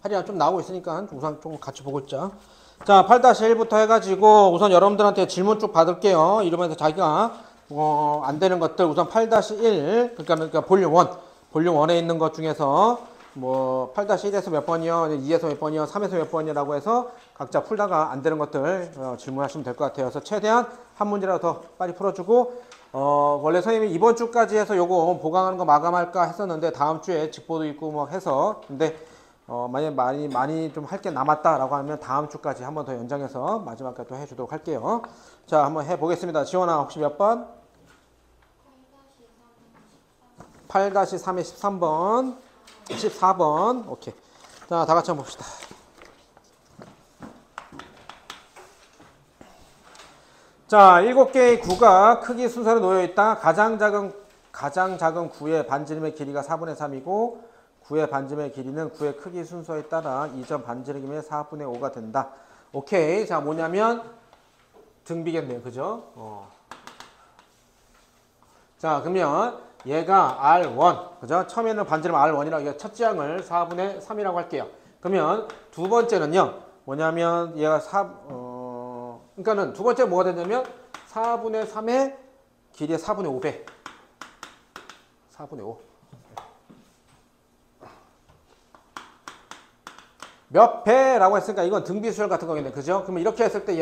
할이랑 좀 나오고 있으니까 우선 좀 같이 보고 있자. 자, 8-1부터 해가지고 우선 여러분들한테 질문 쭉 받을게요. 이러면서 자기가 안 되는 것들 우선 8-1 그러니까 볼륨 1 볼륨 1에 있는 것 중에서 뭐 8-1에서 몇 번이요, 2에서 몇 번이요, 3에서 몇 번이라고 해서 각자 풀다가 안 되는 것들 질문하시면 될 것 같아요. 그래서 최대한 한 문제라도 더 빨리 풀어주고 원래 선생님이 이번 주까지 해서 요거 보강하는 거 마감할까 했었는데 다음 주에 직보도 있고 뭐 해서 근데 만약 많이 좀 할 게 남았다라고 하면 다음 주까지 한 번 더 연장해서 마지막까지 또 해주도록 할게요. 자, 한번 해보겠습니다. 지원아, 혹시 몇 번? 8-3에 13번, 14번. 오케이. 자, 다 같이 한번 봅시다. 자, 7개의 구가 크기 순서로 놓여있다. 가장 작은 구의 반지름의 길이가 4분의 3이고 구의 반지름의 길이는 구의 크기 순서에 따라 2점 반지름의 4분의 5가 된다. 오케이. 자, 뭐냐면 등비겠네요. 그죠? 자, 그러면 얘가 R1, 그죠? 처음에는 반지름 R1이라고 첫째 항을 4분의 3이라고 할게요. 그러면 두 번째는요, 뭐냐면 얘가 그러니까는 두 번째 뭐가 되냐면 4분의 3의 길이의 4분의 5배. 4분의 5. 몇 배라고 했으니까 이건 등비수열 같은 거겠네. 그죠? 그러면 이렇게 했을 때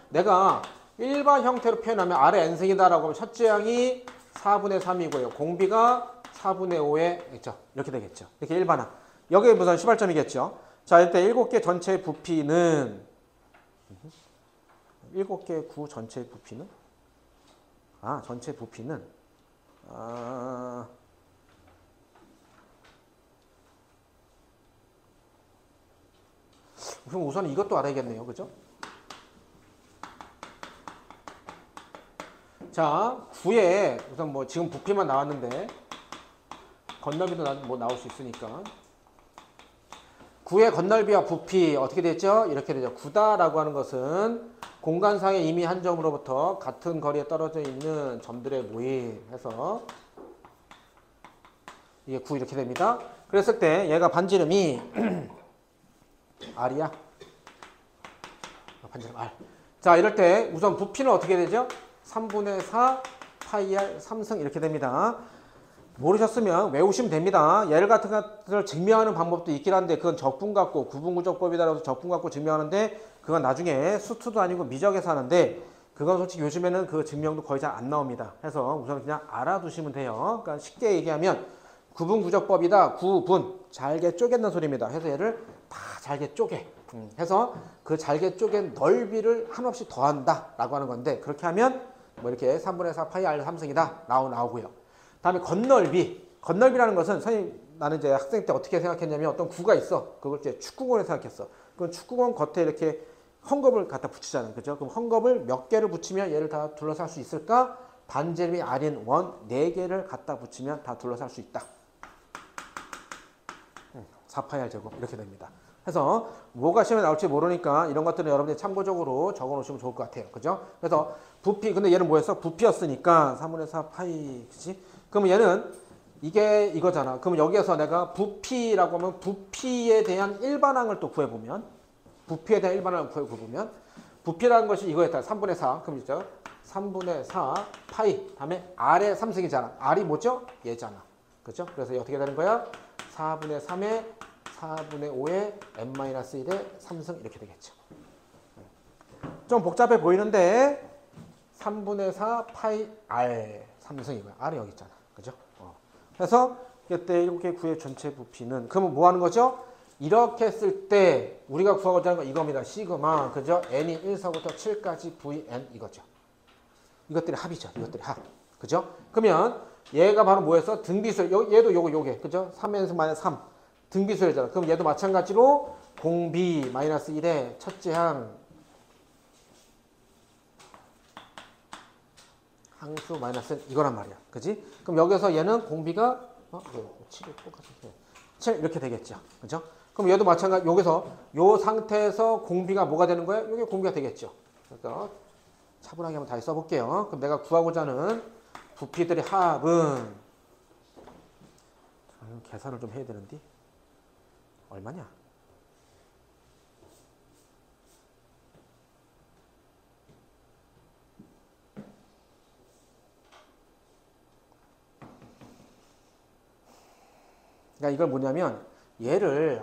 내가 일반 형태로 표현하면 R의 n승이다라고 하면 첫째 항이 4분의 3이고요. 공비가 4분의 5에 있죠. 이렇게 되겠죠. 이렇게 일반항. 여기에 무슨 시발점이겠죠. 자, 이때 7개 전체의 부피는 7개 구 전체의 부피는 전체 부피는 그럼 우선 이것도 알아야겠네요. 그죠? 자, 9에 우선 뭐 지금 부피만 나왔는데 건널비도 나올 수 있으니까 9의 건널비와 부피 어떻게 됐죠? 이렇게 되죠. 9다라고 하는 것은 공간상의 이미 한 점으로부터 같은 거리에 떨어져 있는 점들의 모임 해서 이게 9 이렇게 됩니다. 그랬을 때 얘가 반지름이 R이야. 반지름 R. 자, 이럴 때 우선 부피는 어떻게 되죠? 3분의 4 파이 R 3승 이렇게 됩니다. 모르셨으면 외우시면 됩니다. 얘를 같은 것을 증명하는 방법도 있긴 한데 그건 적분 갖고 구분구적법이다라고 해서 적분 갖고 증명하는데 그건 나중에 수투도 아니고 미적에서 하는데 그건 솔직히 요즘에는 그 증명도 거의 잘 안 나옵니다. 해서 우선 그냥 알아두시면 돼요. 그러니까 쉽게 얘기하면 구분구적법이다. 구분 잘게 쪼갠다는 소리입니다. 해서 얘를 다 잘게 쪼개 해서 그 잘게 쪼갠 넓이를 한없이 더한다 라고 하는 건데 그렇게 하면 뭐 이렇게 3분의 4 파이 R 3승이다 나오고요. 다음에 건널비라는 것은 나는 이제 학생 때 어떻게 생각했냐면 어떤 구가 있어. 그걸 이제 축구공을 생각했어. 그럼 축구공 겉에 이렇게 헝겊을 갖다 붙이잖아요. 그죠? 그럼 헝겊을 몇 개를 붙이면 얘를 다 둘러쌀 수 있을까? 반지름이 R인 원 4개를 갖다 붙이면 다 둘러쌀 수 있다. 4파이 R 제곱 이렇게 됩니다. 그래서 뭐가 시험에 나올지 모르니까 이런 것들은 여러분들이 참고적으로 적어 놓으시면 좋을 것 같아요. 그죠? 그래서 부피, 근데 얘는 뭐였어? 부피였으니까 3분의 4 파이, 그치? 그러면 얘는 이게 이거잖아. 그럼 여기에서 내가 부피라고 하면 부피에 대한 일반항을 또 구해보면 부피에 대한 일반항을 구해보면 부피라는 것이 이거였다. 3분의 4. 그럼 있죠? 3분의 4 파이 다음에 R의 3승이잖아. R이 뭐죠? 얘잖아. 그죠? 그래서 어떻게 되는 거야? 4분의 3에 4분의 5에 n-1의 3승 이렇게 되겠죠. 좀 복잡해 보이는데 3분의 4 파이 R 3승이고요. R이 여기 있잖아. 그죠? 그래서 이때 7개 구의 전체 부피는 그러면 뭐 하는 거죠? 이렇게 했을 때 우리가 구하고자 하는 건 이겁니다. 시그마 그죠? n이 1서부터 7까지 vn 이거죠. 이것들이 합이죠. 이것들이 합. 그죠? 그러면 얘가 바로 뭐였어? 등비수열. 얘도 요게 그죠? 3n-3 등비수열이잖아. 그럼 얘도 마찬가지로 공비 마이너스 1의 첫째 항수 마이너스 이거란 말이야. 그지? 그럼 여기서 얘는 공비가 7이 똑같은데 7 이렇게 되겠죠. 그죠? 그럼 얘도 마찬가지 여기서 요 상태에서 공비가 뭐가 되는 거야? 이게 공비가 되겠죠. 그러니까 차분하게 한번 다시 써볼게요. 그럼 내가 구하고자 하는 부피들의 합은 계산을 좀 해야 되는데 얼마냐? 그러니까 이걸 뭐냐면 얘를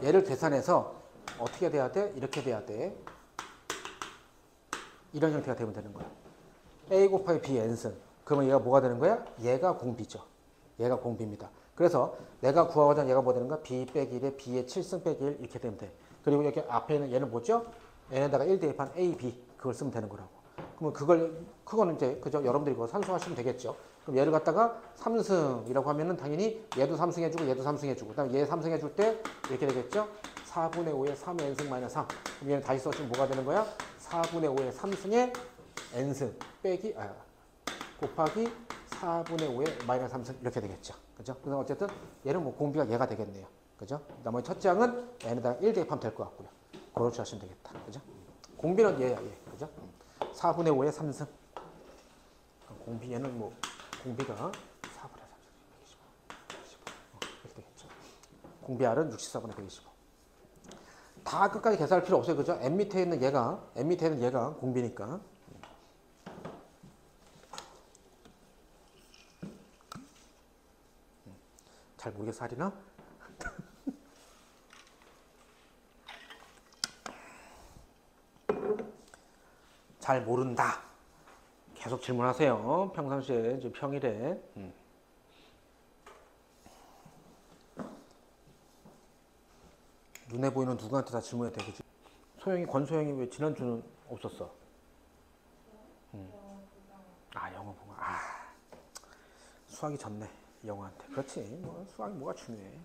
얘를 계산해서 어떻게 돼야 돼? 이렇게 돼야 돼. 이런 형태가 되면 되는 거야. A 곱하기 B n승. 그러면 얘가 뭐가 되는 거야? 얘가 공비죠. 얘가 공비입니다. 그래서 내가 구하고자 하는 얘가 뭐 되는 거야? B 빼기 1에 B의 7승 빼기 1 이렇게 되면 돼. 그리고 여기 앞에 있는 얘는 뭐죠? n에다가 1 대입한 A, B 그걸 쓰면 되는 거라고. 그러면 그거는 이제 그죠? 여러분들이 그거 산수하시면 되겠죠. 그럼 얘를 갖다가 3승이라고 하면은 당연히 얘도 3승 해주고 얘도 3승 해주고 그다음에 얘 3승 해줄 때 이렇게 되겠죠? 4분의 5의 3의 n승 마이너스 3. 그럼 얘는 다시 써주면 뭐가 되는 거야? 4분의 5의 3승의 n승 빼기 곱하기 4분의 5의 마이너스 3승 이렇게 되겠죠. 그죠? 그래서 어쨌든 얘는 뭐 공비가 얘가 되겠네요. 그죠? 나머지 첫째 항은 n에다가 1 대입하면 될 것 같고요. 그렇게 하시면 되겠다. 그죠? 공비는 얘야, 얘. 그죠? 4분의 5의 3승. 공비 얘는 뭐 공비가 4분의 3승 125. 이렇게 되겠죠. 공비 R은 64분의 125. 다 끝까지 계산할 필요 없어요. 그죠? n 밑에 있는 얘가 공비니까. 잘 모르겠어, 하리나? 잘 모른다. 계속 질문하세요. 평상시에, 지금 평일에. 눈에 보이는 누구한테 다 질문해도 돼, 그지? 소영이, 권소영이 왜 지난주는 없었어? 영어 보고. 수학이 졌네, 영어한테. 그렇지, 뭐, 수학이 뭐가 중요해.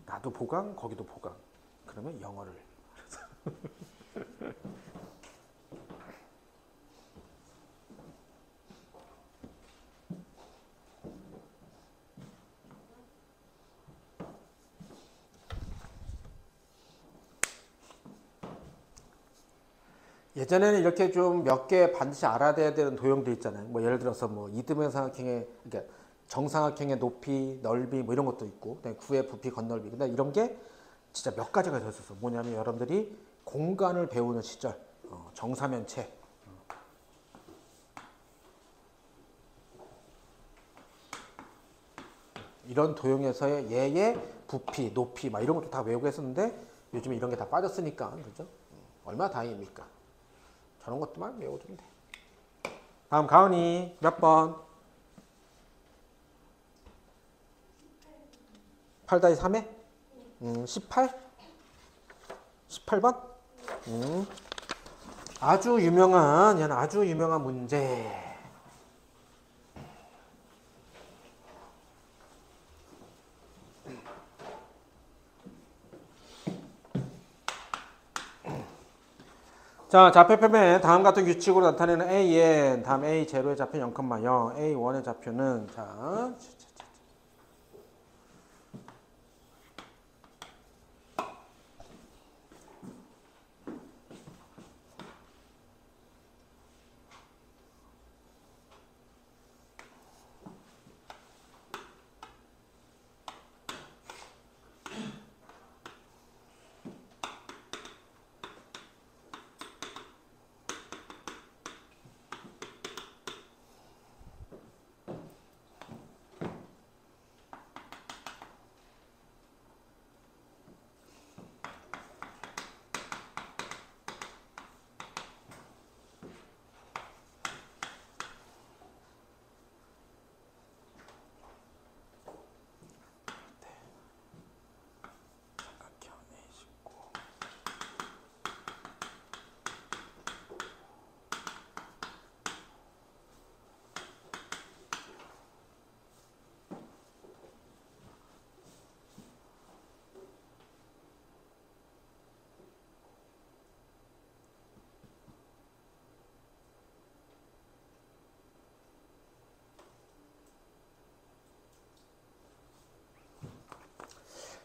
나도 보강, 거기도 보강. 그러면 영어를. 예전에는 이렇게 좀 몇 개 반드시 알아야 되는 도형들 있잖아요. 뭐 예를 들어서 뭐 이등변 삼각형의 그러니까 정삼각형의 높이, 넓이 뭐 이런 것도 있고, 그다음에 구의 부피, 건널비. 근데 이런 게 진짜 몇 가지가 더 있었어. 뭐냐면 여러분들이 공간을 배우는 시절, 정사면체. 이런 도형에서의 얘의 부피, 높이 막 이런 것도 다 외우고 했었는데 요즘에 이런 게 다 빠졌으니까 그죠? 얼마나 다행입니까? 저런 것도만 외워두면 돼. 다음 가은이 몇 번? 8-3에? 18? 18번? 아주 유명한, 얘는 아주 유명한 문제. 자, 좌표표면 다음 같은 규칙으로 나타내는 AN, 다음 A0의 좌표 0,0, A1의 좌표는 자,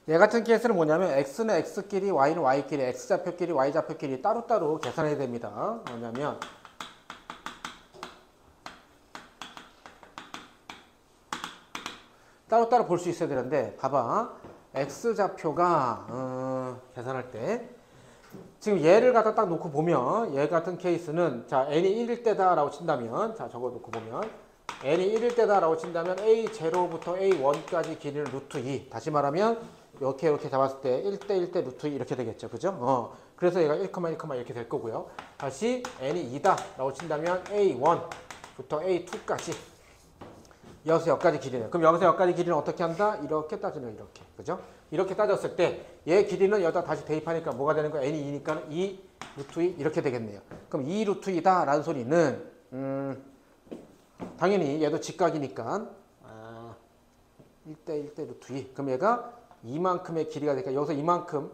얘 같은 케이스는 뭐냐면 x는 x끼리 y는 y끼리 x좌표끼리 y좌표끼리 따로따로 계산해야 됩니다. 뭐냐면 따로따로 볼 수 있어야 되는데 봐봐. x좌표가 계산할 때 지금 얘를 갖다 딱 놓고 보면 얘 같은 케이스는 자 n이 1일 때다라고 친다면 자 적어 놓고 보면 n이 1일 때다라고 친다면 a0부터 a1까지 길이는 루트 2 다시 말하면 이렇게 잡았을 때 1대 1대 루트 2 이렇게 되겠죠. 그죠? 그래서 얘가 1, 1, 이렇게 될 거고요. 다시 n이 2다라고 친다면 a1부터 a2까지 여기서 여기까지 길이네요. 그럼 여기서 여기까지 길이는 어떻게 한다? 이렇게 따지는 이렇게. 그죠? 이렇게 따졌을 때 얘 길이는 여기다 다시 대입하니까 뭐가 되는 거야? n이 2니까 2 루트 2 이렇게 되겠네요. 그럼 2 루트 2다 라는 소리는 당연히 얘도 직각이니까 1대 1대 루트 2. 그럼 얘가 이만큼의 길이가 되니까 여기서 이만큼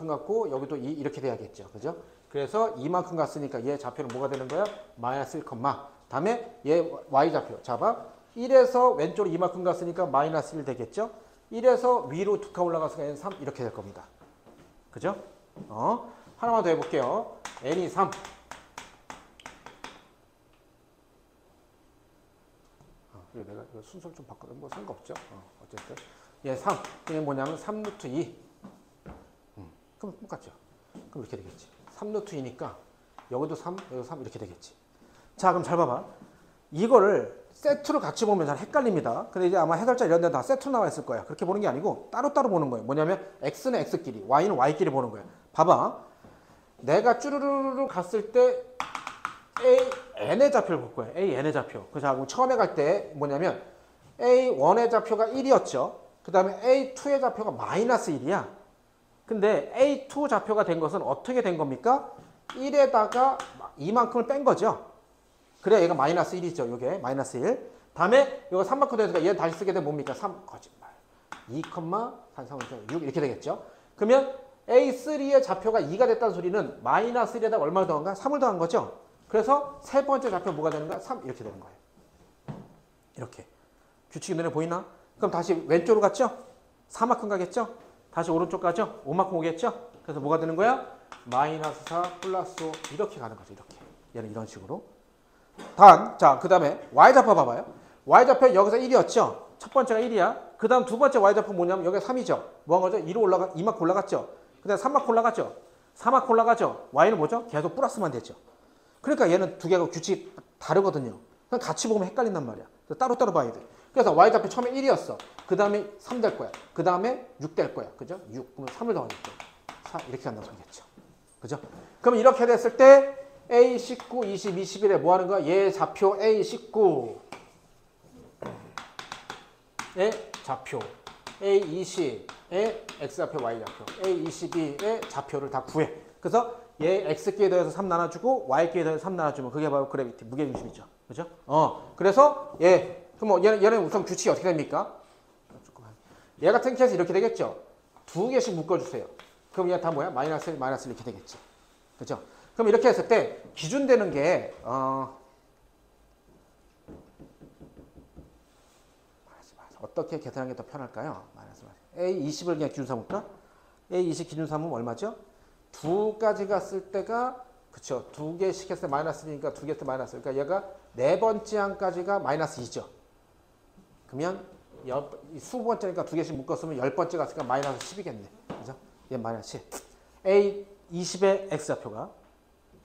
갖고 여기도 2 이렇게 돼야겠죠. 그죠? 그래서 이만큼 갔으니까 얘 좌표는 뭐가 되는 거야? 마이너스 1, 다음에 얘 y좌표 잡아 1에서 왼쪽으로 이만큼 갔으니까 마이너스 1 되겠죠? 1에서 위로 2칸 올라갔으니까 얘는 3 이렇게 될 겁니다. 그죠? 하나만 더 해볼게요. n이 3 내가 이거 순서를 좀 바꿔도 뭐 상관없죠. 어쨌든 얘 3 이게 뭐냐면 3 루트 2 그럼 똑같죠. 그럼 이렇게 되겠지. 3 루트 2니까 여기도 3 여기도 3 이렇게 되겠지. 자 그럼 잘 봐봐. 이거를 세트로 같이 보면 잘 헷갈립니다. 근데 이제 아마 해설자 이런 데는 다 세트로 나와 있을 거야. 그렇게 보는 게 아니고 따로따로 보는 거예요. 뭐냐면 x는 x끼리 y는 y끼리 보는 거예요. 봐봐. 내가 쭈르르르 갔을 때 n의 좌표를 볼 거예요. n의 좌표. 그래서 처음에 갈 때 뭐냐면 a1의 좌표가 1이었죠. 그 다음에 a2의 좌표가 마이너스 1이야. 근데 a2 좌표가 된 것은 어떻게 된 겁니까? 1에다가 이만큼을 뺀 거죠. 그래야 얘가 마이너스 1이죠. 요게 마이너스 1. 다음에 이거 3만큼 되니까 얘 다시 쓰게 되면 뭡니까? 3 거짓말. 2, 6 이렇게 되겠죠. 그러면 A3의 좌표가 2가 됐다는 소리는 마이너스 1에다가 얼마를 더한가? 3을 더한 거죠. 그래서 세 번째 좌표 뭐가 되는가? 3 이렇게 되는 거예요. 이렇게. 규칙이 눈에 보이나? 그럼 다시 왼쪽으로 갔죠? 4만큼 가겠죠? 다시 오른쪽 가죠? 5만큼 오겠죠? 그래서 뭐가 되는 거야? 마이너스 4 플러스 5 이렇게 가는 거죠. 이렇게. 얘는 이런 식으로. 자, 그 다음에 y좌표 봐봐요. y좌표 여기서 1이었죠? 첫 번째가 1이야. 그 다음 두 번째 y좌표 뭐냐면 여기가 3이죠. 뭐 한 거죠? 2로 이만큼 올라갔죠? 그 다음에 3만큼 올라갔죠? 4만큼 올라갔죠? y는 뭐죠? 계속 플러스만 되죠. 그러니까 얘는 두 개가 규칙이 다르거든요. 그냥 같이 보면 헷갈린단 말이야. 따로따로 봐야 돼. 그래서 y좌표 처음에 1이었어. 그 다음에 3 될 거야. 그 다음에 6 될 거야. 그죠? 6. 그러면 3을 더하겠죠. 4 이렇게 간다는 소리겠죠. 그죠? 그럼 이렇게 됐을 때 A19, 20, 21에 뭐 하는 거야? 얘 좌표 A19의 좌표 A20의 X좌표, Y좌표 A22의 좌표를 다 구해. 그래서 얘 X기에 더해서 3 나눠주고 Y기에 더해서 3 나눠주면 그게 바로 그래비티, 무게중심이죠. 그죠? 그래서 그럼 뭐 얘는 우선 규칙이 어떻게 됩니까? 얘 같은 케이스 이렇게 되겠죠? 두 개씩 묶어주세요. 그럼 얘 다 뭐야? 마이너스 1, 마이너스 1 이렇게 되겠지. 그죠? 그럼 이렇게 했을 때 기준 되는 게 어떻게 계산하는 게 더 편할까요? A20을 그냥 기준 삼을까? A20 기준 삼으면 얼마죠? 2까지 갔을 때가 그쵸? 2개씩 했을 때 마이너스 1이니까 2개 했을 때 마이너스 1. 그러니까 얘가 네 번째 항까지가 마이너스 2죠. 그러면 수 번째니까 2개씩 묶었으면 10번째 갔으니까 마이너스 10이겠네. 그죠? 얘 마이너스 10. A20의 X좌표가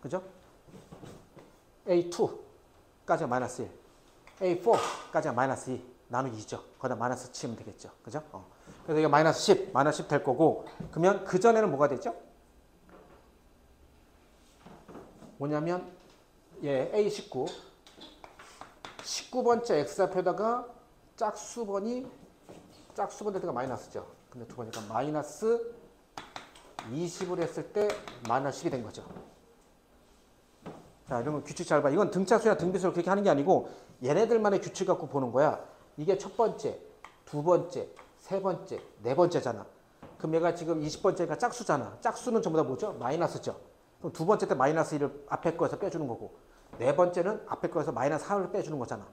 그죠? A2까지가 마이너스 1, A4까지가 마이너스 2 나누기 2죠. 거기다 마이너스 치면 되겠죠. 그죠? 그래서 이게 마이너스 10, 마이너스 10 될 거고, 그러면 그 전에는 뭐가 되죠? 뭐냐면 얘 A19 19번째 X좌표에다가 짝수번 될 때가 마이너스죠. 근데 두 번째가 마이너스 20을 했을 때 마이너스 10이 된 거죠. 자, 이런 거 규칙 잘 봐. 이건 등차수나 등비수를 그렇게 하는 게 아니고 얘네들만의 규칙 갖고 보는 거야. 이게 첫 번째, 두 번째, 세 번째, 네 번째잖아. 그럼 얘가 지금 20번째가 짝수잖아. 짝수는 전부 다 뭐죠? 마이너스죠. 그럼 두 번째 때 마이너스 1을 앞에 거에서 빼주는 거고, 네 번째는 앞에 거에서 마이너스 4를 빼주는 거잖아.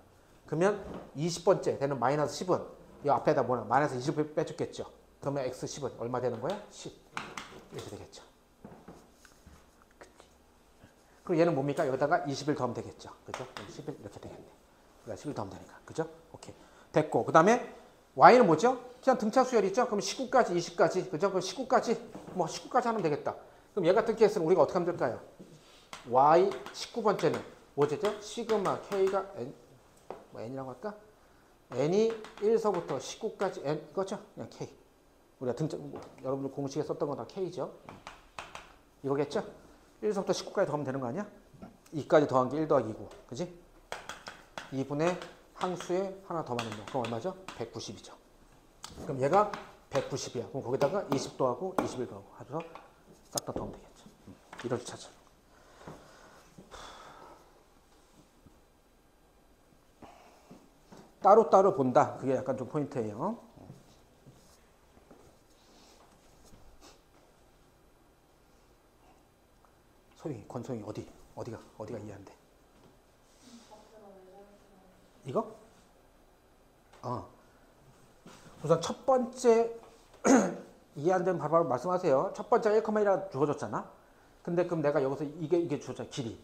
그러면 20번째 되는 마이너스 10은 이 앞에다 뭐냐? 마이너스 20을 빼줬겠죠. 그러면 x10은 얼마 되는 거야? 10. 이렇게 되겠죠. 그리고 얘는 뭡니까? 여기다가 20을 더하면 되겠죠. 그죠? 11 이렇게 되겠네. 그러니까 10을 더하면 되니까. 그죠? 오케이. 됐고. 그 다음에 y는 뭐죠? 그냥 등차 수열이 있죠? 그럼 19까지, 20까지, 그죠? 그럼 19까지, 뭐 19까지 하면 되겠다. 그럼 얘 같은 케이스는 우리가 어떻게 하면 될까요? y 19번째는 뭐죠? 시그마 k가 n, 뭐 n이라고 할까? n이 1서부터 19까지 n, 이거죠? 그냥 k. 우리가 등차, 뭐, 여러분들 공식에 썼던 건 다 k죠? 이거겠죠? 1서부터 19까지 더하면 되는 거 아니야? 2까지 더한 게 1 더하기 2고, 그지? 2분의 항수에 하나 더 많은 거. 그럼 얼마죠? 190이죠. 그럼 얘가 190이야. 그럼 거기다가 20 더하고 21 더하고 하면서 싹 다 더하면 되겠죠. 이럴 찾아. 따로따로 본다. 그게 약간 좀 포인트예요. 소영이, 권소영이 어디가 이해 안 돼? 이거? 우선 첫 번째 이해 안 되면 바로 말씀하세요. 첫 번째가 1,1라 주어졌잖아. 근데 그럼 내가 여기서 이게 주어졌잖아. 길이.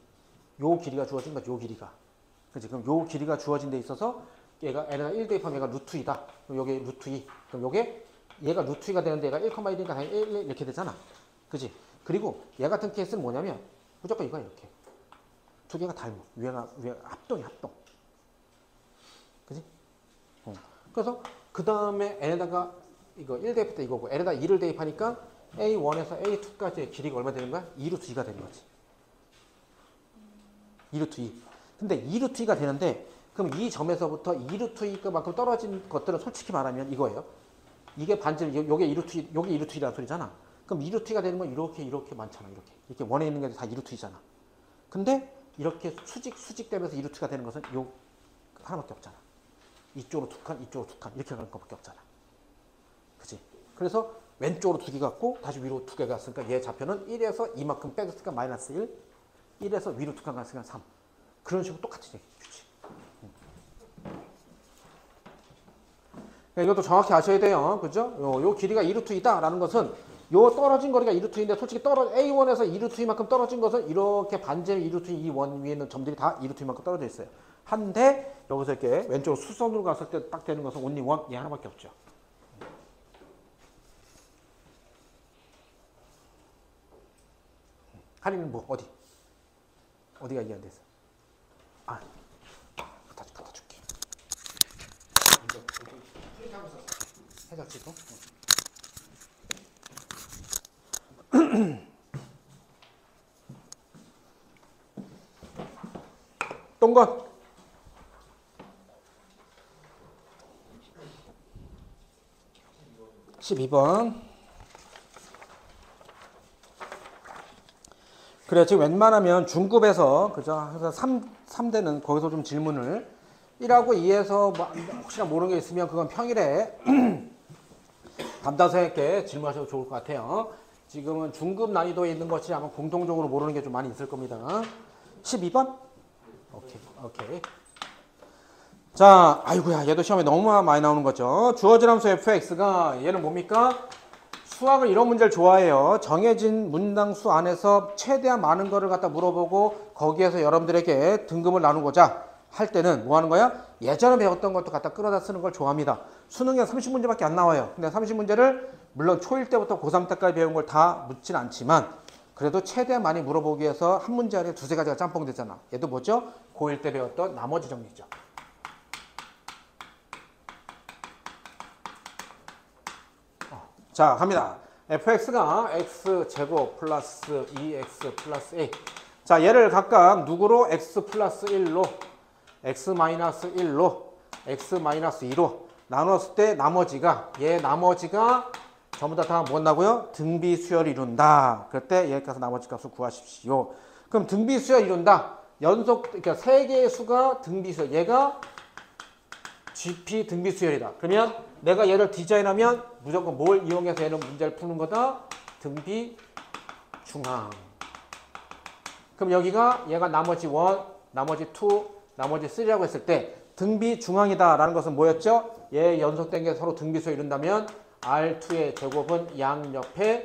요 길이가 주어진 거지. 요 길이가. 그치? 그럼 요 길이가 주어진 데 있어서 얘가 n에다 1 대입하면 얘가 루트 2다. 그럼 요게 루트 2. 그럼 요게 얘가 루트 2가 되는데 얘가 1,1이니까 당연히 1 이렇게 되잖아. 그치? 그리고 얘 같은 케이스는 뭐냐면 무조건 이거야 이렇게. 두 개가 닮아. 위가 합동이 합동. 그지? 그래서 그 다음에 n에다가 이거 1 대입할 때 이거고 n에다 2를 대입하니까 a1에서 a2까지의 길이가 얼마 되는 거야? 2루트 2가 되는 거지. 2루트 2. 근데 2루트 2가 되는데 그럼 이 점에서부터 2루트 2만큼 떨어진 것들은 솔직히 말하면 이거예요. 이게 반지름, 요게 2루트 2, 요게 2루트 2라는 소리잖아. 그럼 2루트 2가 되는 건 이렇게 많잖아. 이렇게 원에 있는 게 다 2루트 2잖아. 근데 이렇게 수직되면서 2루트가 되는 것은 요 하나밖에 없잖아. 이쪽으로 두 칸, 이쪽으로 두 칸 이렇게 가는 것밖에 없잖아. 그치? 그래서 왼쪽으로 두 개 갔고 다시 위로 두 개 갔으니까 얘 좌표는 1에서 이만큼 빼줬으니까 마이너스 1, 1에서 위로 두 칸 갔으니까 3. 그런 식으로 똑같이 규칙. 이것도 정확히 아셔야 돼요. 그죠? 요 길이가 2루트2다 라는 것은 요 떨어진 거리가 2루트2인데 솔직히 A1에서 2루트2만큼 떨어진 것은 이렇게 반지름 2루트2 이 원 위에 있는 점들이 다 2루트2만큼 떨어져 있어요. 한데 여기서 이렇게 왼쪽으로 수선으로 갔을 때 딱 되는 것은 only one 얘 하나밖에 없죠. 할인은 뭐 어디가 이해 안 됐어? 갖다 줄게. 이거 프린트하고 있었어. 해적지도. 동건 12번. 그래 지금 웬만하면 중급에서 그죠? 그래서 3대는 거기서 좀 질문을 1하고 2에서 뭐 혹시나 모르는 게 있으면 그건 평일에 담당자에게 질문하셔도 좋을 것 같아요. 지금은 중급 난이도에 있는 것이 아마 공통적으로 모르는 게 좀 많이 있을 겁니다. 12번? 오케이. 자, 아이고야, 얘도 시험에 너무 많이 나오는 거죠. 주어진 함수 fx가 얘는 뭡니까? 수학을 이런 문제를 좋아해요. 정해진 문장수 안에서 최대한 많은 거를 갖다 물어보고 거기에서 여러분들에게 등급을 나누고자 할 때는 뭐 하는 거야? 예전에 배웠던 것도 갖다 끌어다 쓰는 걸 좋아합니다. 수능에 30문제밖에 안 나와요. 근데 30문제를 물론 초1 때부터 고3 때까지 배운 걸 다 묻진 않지만 그래도 최대한 많이 물어보기 위해서 한 문제 안에 두세 가지가 짬뽕 되잖아. 얘도 뭐죠? 고1 때 배웠던 나머지 정리죠. 자, 갑니다. fx가 x제곱 플러스 2x 플러스 a. 자, 얘를 각각 누구로? x 플러스 1로, x 마이너스 1로, x 마이너스 2로 나눴을 때 나머지가 전부 다 뭔다고요? 등비수열을 이룬다. 그때 얘 값은 나머지 값을 구하십시오. 그럼 등비수열 이룬다. 그러니까 세 개의 수가 등비수열. 얘가 GP 등비수열이다. 그러면 내가 얘를 디자인하면 무조건 뭘 이용해서 얘는 문제를 푸는 거다? 등비중항. 그럼 여기가 얘가 나머지 1, 나머지 2, 나머지 3라고 했을 때 등비중항이다 라는 것은 뭐였죠? 얘 연속된 게 서로 등비수열 이룬다면 R2의 제곱은 양옆의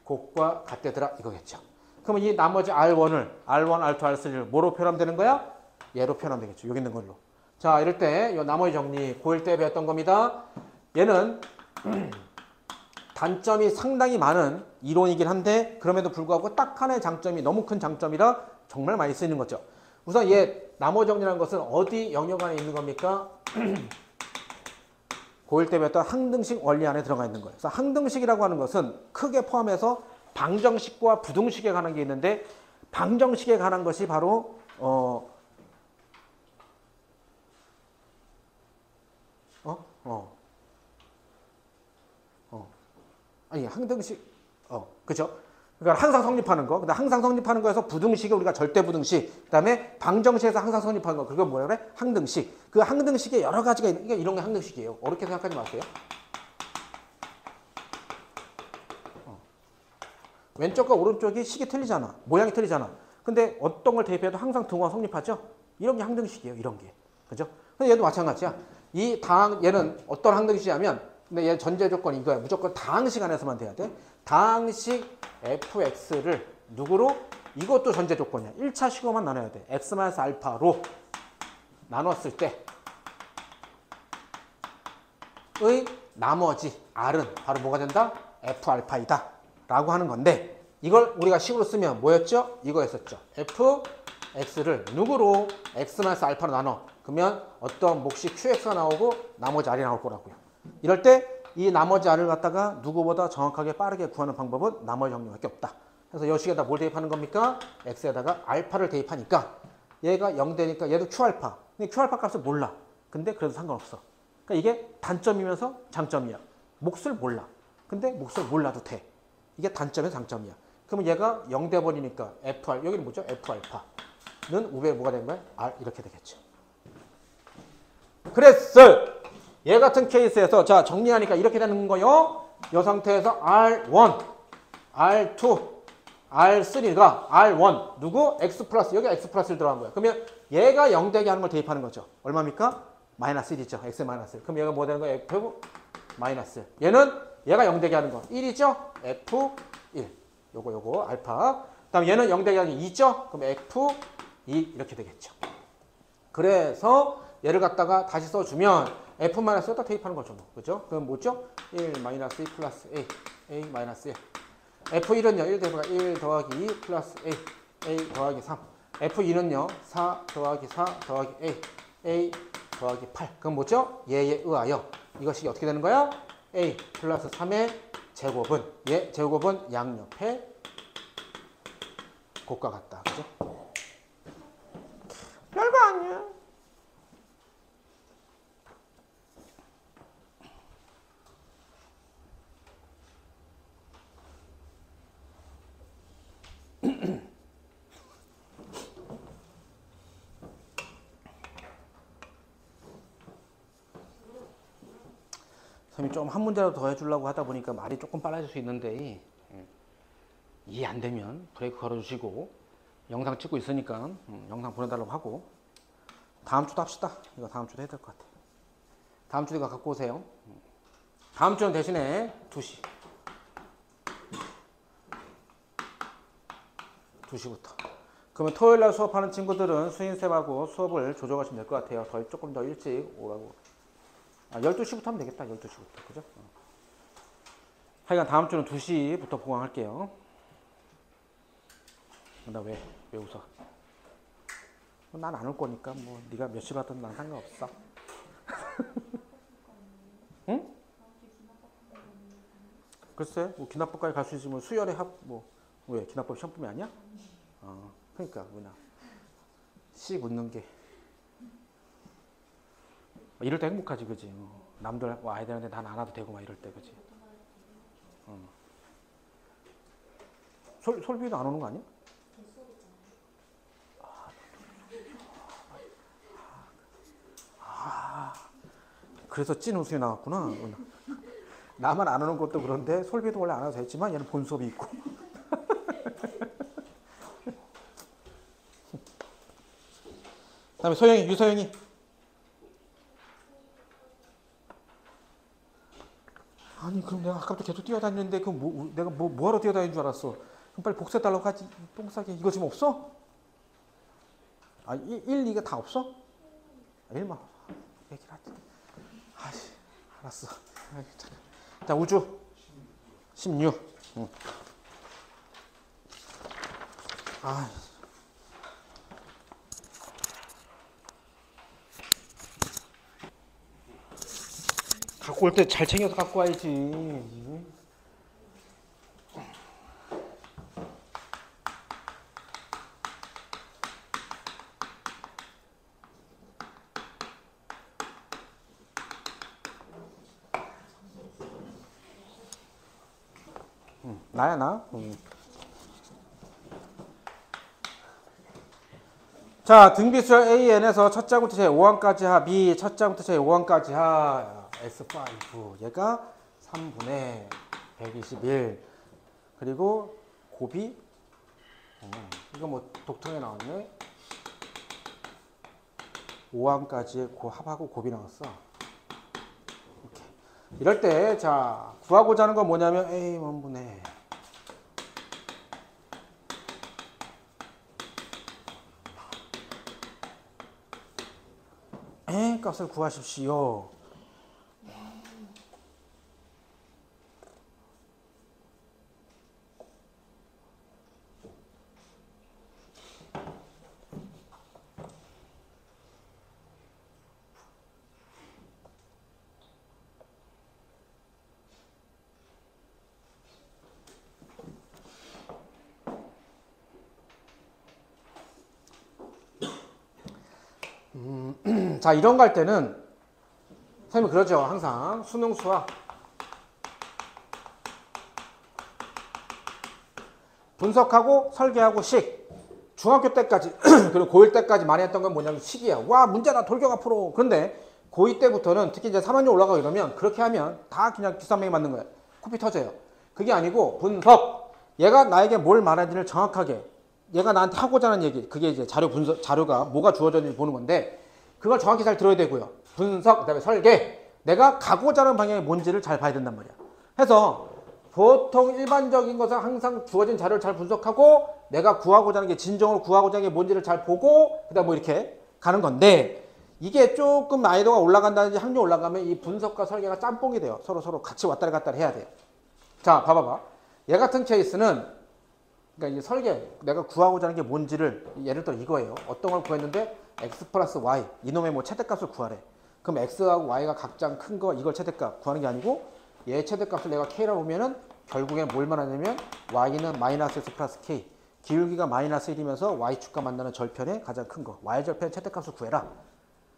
곱과 같대더라 이거겠죠. 그러면 이 나머지 R1, R2, R3를 뭐로 표현하면 되는 거야? 얘로 표현하면 되겠죠. 여기 있는 걸로. 자, 이럴 때 이 나머지 정리 고1 때 배웠던 겁니다. 얘는 단점이 상당히 많은 이론이긴 한데 그럼에도 불구하고 딱 하나의 장점이 너무 큰 장점이라 정말 많이 쓰이는 거죠. 우선 얘 나머 정리라는 것은 어디 영역 안에 있는 겁니까? 고1 때 배웠던 항등식 원리 안에 들어가 있는 거예요. 그래서 항등식이라고 하는 것은 크게 포함해서 방정식과 부등식에 관한 게 있는데 방정식에 관한 것이 바로 아니 항등식 그죠? 그러니까 항상 성립하는 거. 근데 항상 성립하는 거에서 부등식이 우리가 절대 부등식. 그다음에 방정식에서 항상 성립하는 거. 그걸 뭐라 그래? 항등식. 그 항등식에 여러 가지가 있는 게 이런 게 항등식이에요. 어렵게 생각하지 마세요. 왼쪽과 오른쪽이 식이 틀리잖아. 모양이 틀리잖아. 근데 어떤 걸 대입해도 항상 등호가 성립하죠? 이런 게 항등식이에요. 이런 게. 그죠? 근데 얘도 마찬가지야. 얘는 어떤 항등식이냐면 근데 얘 전제 조건이 이거야. 무조건 다항식 안에서만 돼야 돼. 다항식 fx를 누구로? 이것도 전제 조건이야. 1차 식어만 나눠야 돼. x-알파로 나눴을 때의 나머지 r은 바로 뭐가 된다? f알파이다 라고 하는 건데 이걸 우리가 식으로 쓰면 뭐였죠? 이거였었죠. fx를 누구로? x-알파로 나눠. 그러면 어떤 몫이 qx가 나오고 나머지 r이 나올 거라고요. 이럴 때 이 나머지 r을 갖다가 누구보다 정확하게 빠르게 구하는 방법은 나머지 정리밖에 없다. 그래서 이 식에다 뭘 대입하는 겁니까? x에다가 알파를 대입하니까 얘가 0 되니까 얘도 q알파. 근데 q알파 값을 몰라. 근데 그래도 상관없어. 그러니까 이게 단점이면서 장점이야. 몫을 몰라. 근데 몫을 몰라도 돼. 이게 단점의 장점이야. 그러면 얘가 0 돼버리니까 f알 여기는 뭐죠? f알파는 우에 뭐가 된 거야? r 이렇게 되겠죠. 그랬어. 얘 같은 케이스에서 자 정리하니까 이렇게 되는 거요. 이 상태에서 R1, R2, R3가 R1 누구? X 플러스 여기 X 플러스를 들어간 거야. 그러면 얘가 0 되게 하는 걸 대입하는 거죠. 얼마입니까? 마이너스 1이죠. X 마이너스 1. 그럼 얘가 뭐 되는 거야? F 마이너스 1. 얘는 얘가 0 되게 하는 거 1이죠. F1. 요거 알파. 그다음 얘는 0 되게 하는 게 2죠. 그럼 F2 이렇게 되겠죠. 그래서 얘를 갖다가 다시 써주면 F-다 대입하는 거죠. 그죠? 그럼 뭐죠? 1 마이너스 2 플러스 A 마이너스 1. F1은요, 1 더하기 1 더하기 2 플러스 A 더하기 3. F2는요, 4 더하기 4 더하기 A 더하기 8. 그럼 뭐죠? 얘에 의하여 이것이 어떻게 되는 거야? A 플러스 3의 제곱은, 얘 제곱은 양옆에 곱과 같다. 그죠? 별거 아니야. 선생님이 좀 한 문제라도 더 해주려고 하다 보니까 말이 조금 빨라질 수 있는데 이해 안 되면 브레이크 걸어주시고 영상 찍고 있으니까 영상 보내달라고 하고 다음 주도 합시다. 이거 다음 주도 해야 될 것 같아. 다음 주도 이거 갖고 오세요. 다음 주는 대신에 2시 2시부터. 그러면 토요일날 수업하는 친구들은 수인쌤하고 수업을 조정하시면 될 것 같아요. 조금 더 일찍 오라고. 12시부터 하면 되겠다. 12시부터. 그죠? 하여간 다음 주는 2시부터 보강할게요. 나 왜 웃어? 난 안 올 거니까 뭐 네가 몇 시 받든 난 상관없어. 응? 글쎄, 뭐 기납법까지 갈 수 있지 뭐 수열의 왜 기납법 시험품이 아니야? 그러니까 뭐냐 씩 웃는 게 이럴 때 행복하지, 그지? 남들 와야 되는데 난 안 와도 되고 막 이럴 때, 그지? 솔비도 안 오는 거 아니야? 그래서 찐 웃음이 나왔구나. 나만 안 오는 것도 그런데 솔비도 원래 안 와도 됐지만 얘는 본 수업이 있고. 그다음에 소영이, 유소영이. 아니 그럼 내가 아까부터 계속 뛰어다니는데 그럼 내가 뭐하러 뛰어다니는 줄 알았어. 그럼 빨리 복수해달라고 하지. 똥싸게. 이거 지금 없어? 1, 2가 다 없어? 1만 얘기를 하지. 알았어. 자, 우주 16. 아. 갖고 올 때 잘 챙겨서 갖고 와야지. 나야 나. 자, 등비수열 AN에서 첫 장부터 제 5항까지 하, B 첫 장부터 제 5항까지 하, S5 얘가 3분의 121 그리고 곱이 이거 뭐 독특하게 나왔네. 5항까지의 합하고 곱이 나왔어. 이렇게. 이럴 때 자 구하고자 하는 건 뭐냐면 A1분의 A 값을 구하십시오. 자, 이런 거 할 때는 선생님이 그러죠. 항상 수능 수학 분석하고 설계하고 식 중학교 때까지 그리고 고1 때까지 많이 했던 건 뭐냐면 식이야. 와 문제다 돌격 앞으로. 그런데 고2 때부터는 특히 이제 3학년 올라가고 이러면 그렇게 하면 다 그냥 기산명이 맞는 거야. 코피 터져요. 그게 아니고 분석 얘가 나에게 뭘 말하는지를 정확하게 얘가 나한테 하고자 하는 얘기 그게 이제 자료 분석 자료가 뭐가 주어졌는지 보는 건데 그걸 정확히 잘 들어야 되고요. 분석 그다음에 설계 내가 가고자 하는 방향이 뭔지를 잘 봐야 된단 말이야. 해서 보통 일반적인 것은 항상 주어진 자료를 잘 분석하고 내가 구하고자 하는 게 진정으로 구하고자 하는 게 뭔지를 잘 보고 그다음 뭐 이렇게 가는 건데 이게 조금 난이도가 올라간다든지 확률이 올라가면 이 분석과 설계가 짬뽕이 돼요. 서로 같이 왔다리 갔다리 해야 돼요. 자 봐봐봐. 얘 같은 케이스는 그러니까 이제 설계 내가 구하고자 하는 게 뭔지를 예를 들어 이거예요. 어떤 걸 구했는데 x 플러스 y 이놈의 뭐 최대값을 구하래. 그럼 x하고 y가 각장 큰 거 이걸 최대값 구하는 게 아니고 얘 최대값을 내가 k라고 보면은 결국엔 뭘 말하냐면 y는 마이너스 x 플러스 k 기울기가 마이너스 1이면서 y축과 만나는 절편의 가장 큰 거 y절편의 최대값을 구해라.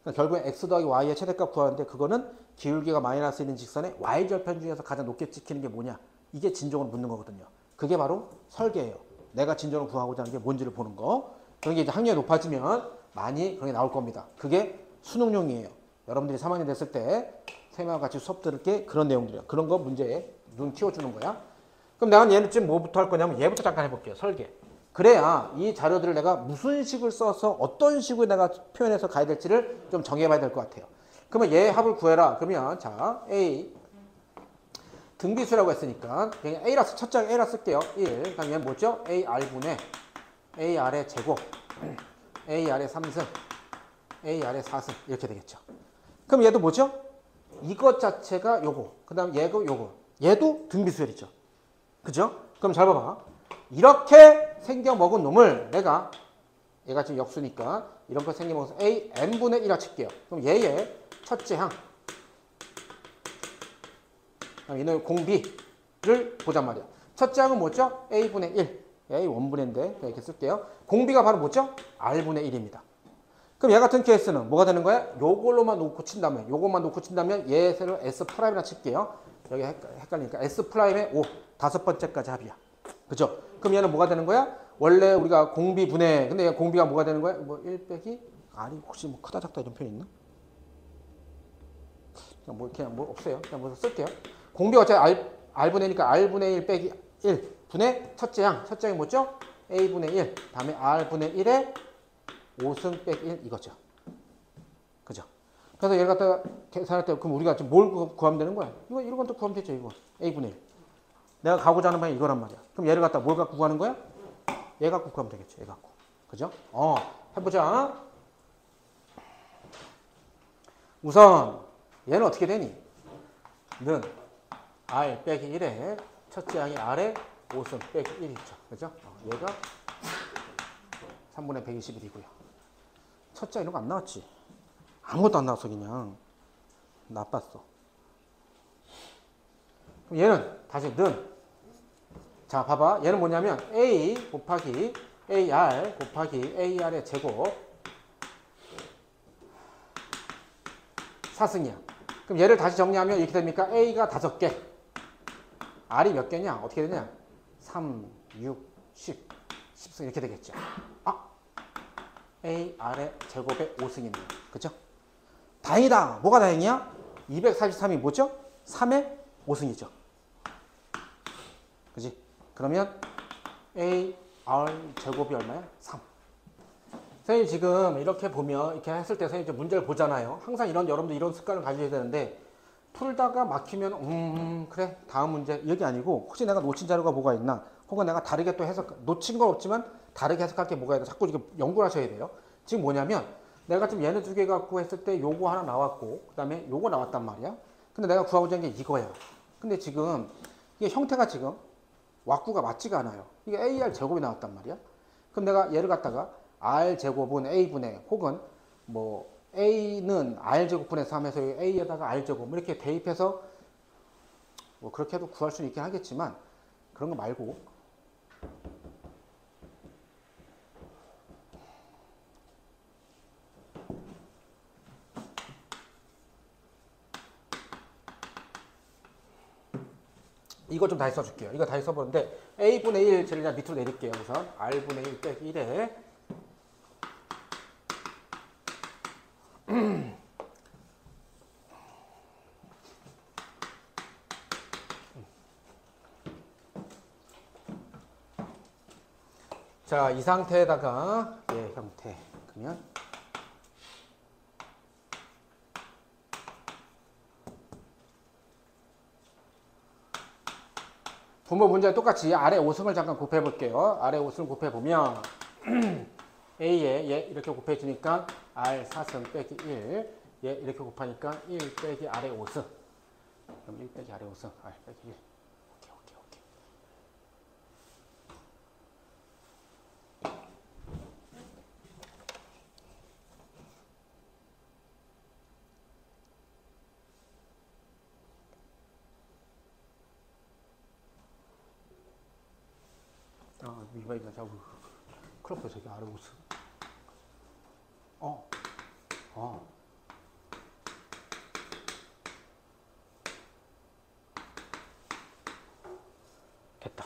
그러니까 결국엔 x 더하기 y의 최대값 구하는데 그거는 기울기가 마이너스 1인 직선에 y절편 중에서 가장 높게 찍히는 게 뭐냐. 이게 진정으로 묻는 거거든요. 그게 바로 설계예요. 내가 진정으로 구하고자 하는 게 뭔지를 보는 거. 그런 게 이제 학력이 높아지면 많이 그런 게 나올 겁니다. 그게 수능용이에요. 여러분들이 3학년 됐을 때 쌤하고 같이 수업 들을 게 그런 내용들이에요. 그런 거 문제에 눈 띄워주는 거야. 그럼 내가 얘는 지금 뭐부터 할 거냐면 얘부터 잠깐 해볼게요. 설계. 그래야 이 자료들을 내가 무슨 식을 써서 어떤 식으로 내가 표현해서 가야 될지를 좀 정해봐야 될 것 같아요. 그러면 얘 합을 구해라. 그러면 자 A 등비수라고 했으니까 그냥 A라 첫 장 A라 쓸게요. 1. 그럼 얘는 뭐죠? AR분의 AR의 제곱 AR의 3승 AR의 4승 이렇게 되겠죠. 그럼 얘도 뭐죠? 이것 자체가 요거 그 다음 얘도 요거 얘도 등비수열이죠. 그죠? 그럼 잘 봐봐. 이렇게 생겨먹은 놈을 내가 얘가 지금 역수니까 이런 거 생겨먹어서 A n분의 1라 칠게요. 그럼 얘의 첫째 항 이놈의 공비를 보잔 말이야. 첫째 항은 뭐죠? A분의 1. A 원분의인데 이렇게 쓸게요. 공비가 바로 뭐죠? R분의 1입니다. 그럼 얘 같은 케이스는 뭐가 되는 거야? 요걸로만 놓고 친다면 요것만 놓고 친다면 얘를 S'이라 칠게요. 여기 헷갈리니까 S'의 5 다섯 번째까지 합이야. 그죠? 그럼 얘는 뭐가 되는 거야? 원래 우리가 공비분의 근데 얘 공비가 뭐가 되는 거야? 뭐 1 빼기 R이 혹시 뭐 크다 작다 이런 표현 있나? 그냥 뭐 없어요. 그냥 뭐 쓸게요. 공비가 어차피 R분의니까 R분의 1 빼기 1 분의 첫째 항. 첫째 항이 뭐죠? A분의 1 다음에 R분의 1에 5승 빼기 1 이거죠. 그죠? 그래서 얘를 갖다가 계산할 때 그럼 우리가 지금 뭘 구하면 되는 거야? 이런 건 또 구하면 되죠. 이거 A분의 1 내가 가고자 하는 방향이 이거란 말이야. 그럼 얘를 갖다 뭘 갖고 구하는 거야? 얘 갖고 구하면 되겠죠. 얘 갖고. 그죠? 해보자. 우선 얘는 어떻게 되니? 는 R 빼기 1에 첫째 항이 R에 5승 빼기 1이죠. 그죠? 얘가 3분의 121이고요. 첫째 이런 거 안 나왔지? 아무것도 안 나왔어 그냥. 나빴어. 그럼 얘는 다시 는. 자 봐봐. 얘는 뭐냐면 A 곱하기 AR 곱하기 AR의 제곱 4승이야. 그럼 얘를 다시 정리하면 이렇게 됩니까? A가 5개. R이 몇 개냐? 어떻게 되냐? 3, 6, 10, 10승 이렇게 되겠죠. A, R의 제곱의 5승이네요. 그죠? 다행이다. 뭐가 다행이야? 243이 뭐죠? 3의 5승이죠. 그지? 그러면 A, R 제곱이 얼마야? 3. 선생님 지금 이렇게 보면 이렇게 했을 때 선생님 문제를 보잖아요. 항상 여러분들 이런 습관을 가져야 되는데 풀다가 막히면 그래 다음 문제 이게 아니고 혹시 내가 놓친 자료가 뭐가 있나 혹은 내가 다르게 또 놓친 건 없지만 다르게 해석할 게 뭐가 있나 자꾸 이렇게 연구를 하셔야 돼요. 지금 뭐냐면 내가 지금 얘네 두 개 갖고 했을 때 요거 하나 나왔고 그 다음에 요거 나왔단 말이야. 근데 내가 구하고자 한 게 이거야. 근데 지금 이게 형태가 지금 왁구가 맞지가 않아요. 이게 AR 제곱이 나왔단 말이야. 그럼 내가 얘를 갖다가 R 제곱은 A분의 혹은 뭐 A는 R 제곱분의 3에서 A에다가 R 제곱 뭐 이렇게 대입해서 뭐 그렇게 해도 구할 수는 있긴 하겠지만 그런 거 말고 이거 좀 다시 써줄게요. 이거 다시 써보는데 A분의 1 제를 그냥 밑으로 내릴게요. 우선 R분의 1 빼기 1에 자, 이 상태에다가 얘 형태 그러면 분모 문제 똑같이 아래 5승을 잠깐 곱해 볼게요. 아래 5승 곱해 보면 A에 얘 이렇게 곱해 주니까 R 4승 빼기 1, 얘 이렇게 곱하니까 1 빼기 아래 5승. 그럼 1 빼기 아래 5승, R 빼기 1. 오케이. 이거 자꾸 클럽 저기 아래 5승. 됐다.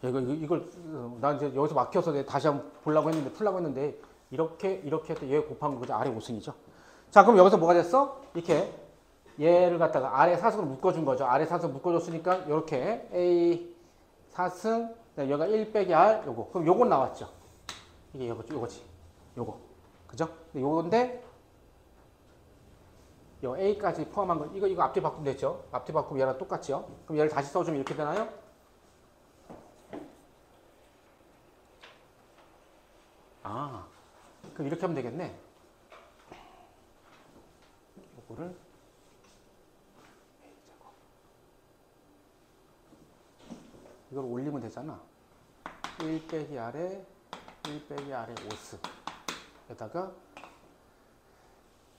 이걸 난 이제 여기서 막혀서 다시 한번 풀라고 했는데 이렇게 해서 얘 곱한 거 그죠? 아래 5승이죠. 자, 그럼 여기서 뭐가 됐어? 이렇게 얘를 갖다가 아래 4승으로 묶어준 거죠. 아래 4승 묶어줬으니까 이렇게 A 4승 여기가 1 빼기 R 요거. 그럼 요건 나왔죠. 이게 요거지. 요거. 그죠? 근데 요건데 요 A까지 포함한 거 이거 앞뒤 바꾸면 되죠. 앞뒤 바꾸면 얘랑 똑같죠. 그럼 얘를 다시 써주면 이렇게 되나요? 그럼 이렇게 하면 되겠네. 요거를 이걸 올리면 되잖아. 1 빼기 아래 5스 에다가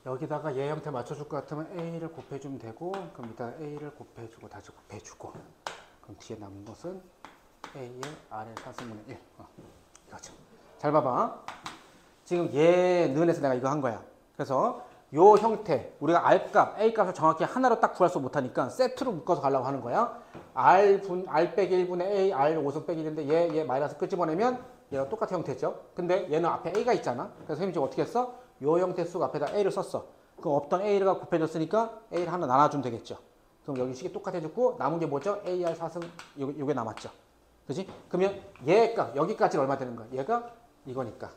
여기다가 얘 형태 맞춰줄 것 같으면 A를 곱해주면 되고 그럼 이따 A를 곱해주고 다시 곱해주고 그럼 뒤에 남은 것은 A의 R의 4승분의 1 이거죠. 잘 봐봐. 지금 얘 는에서 내가 이거 한 거야. 그래서 요 형태 우리가 R값, A값을 정확히 하나로 딱 구할 수 못하니까 세트로 묶어서 가려고 하는 거야. R 빼기 1분의 A, R 5승 빼기 1인데 얘 마이너스 끄집어내면 얘가 똑같은 형태죠. 근데 얘는 앞에 A가 있잖아. 그래서 선생님이 지금 어떻게 했어? 요 형태 수 앞에다 A를 썼어. 그럼 없던 A가 곱해졌으니까 A를 하나 나눠주면 되겠죠. 그럼 여기 식이 똑같아졌고 남은 게 뭐죠? AR 4승 요게 남았죠. 그지? 그러면 얘가 여기까지 얼마 되는 거야? 얘가 이거니까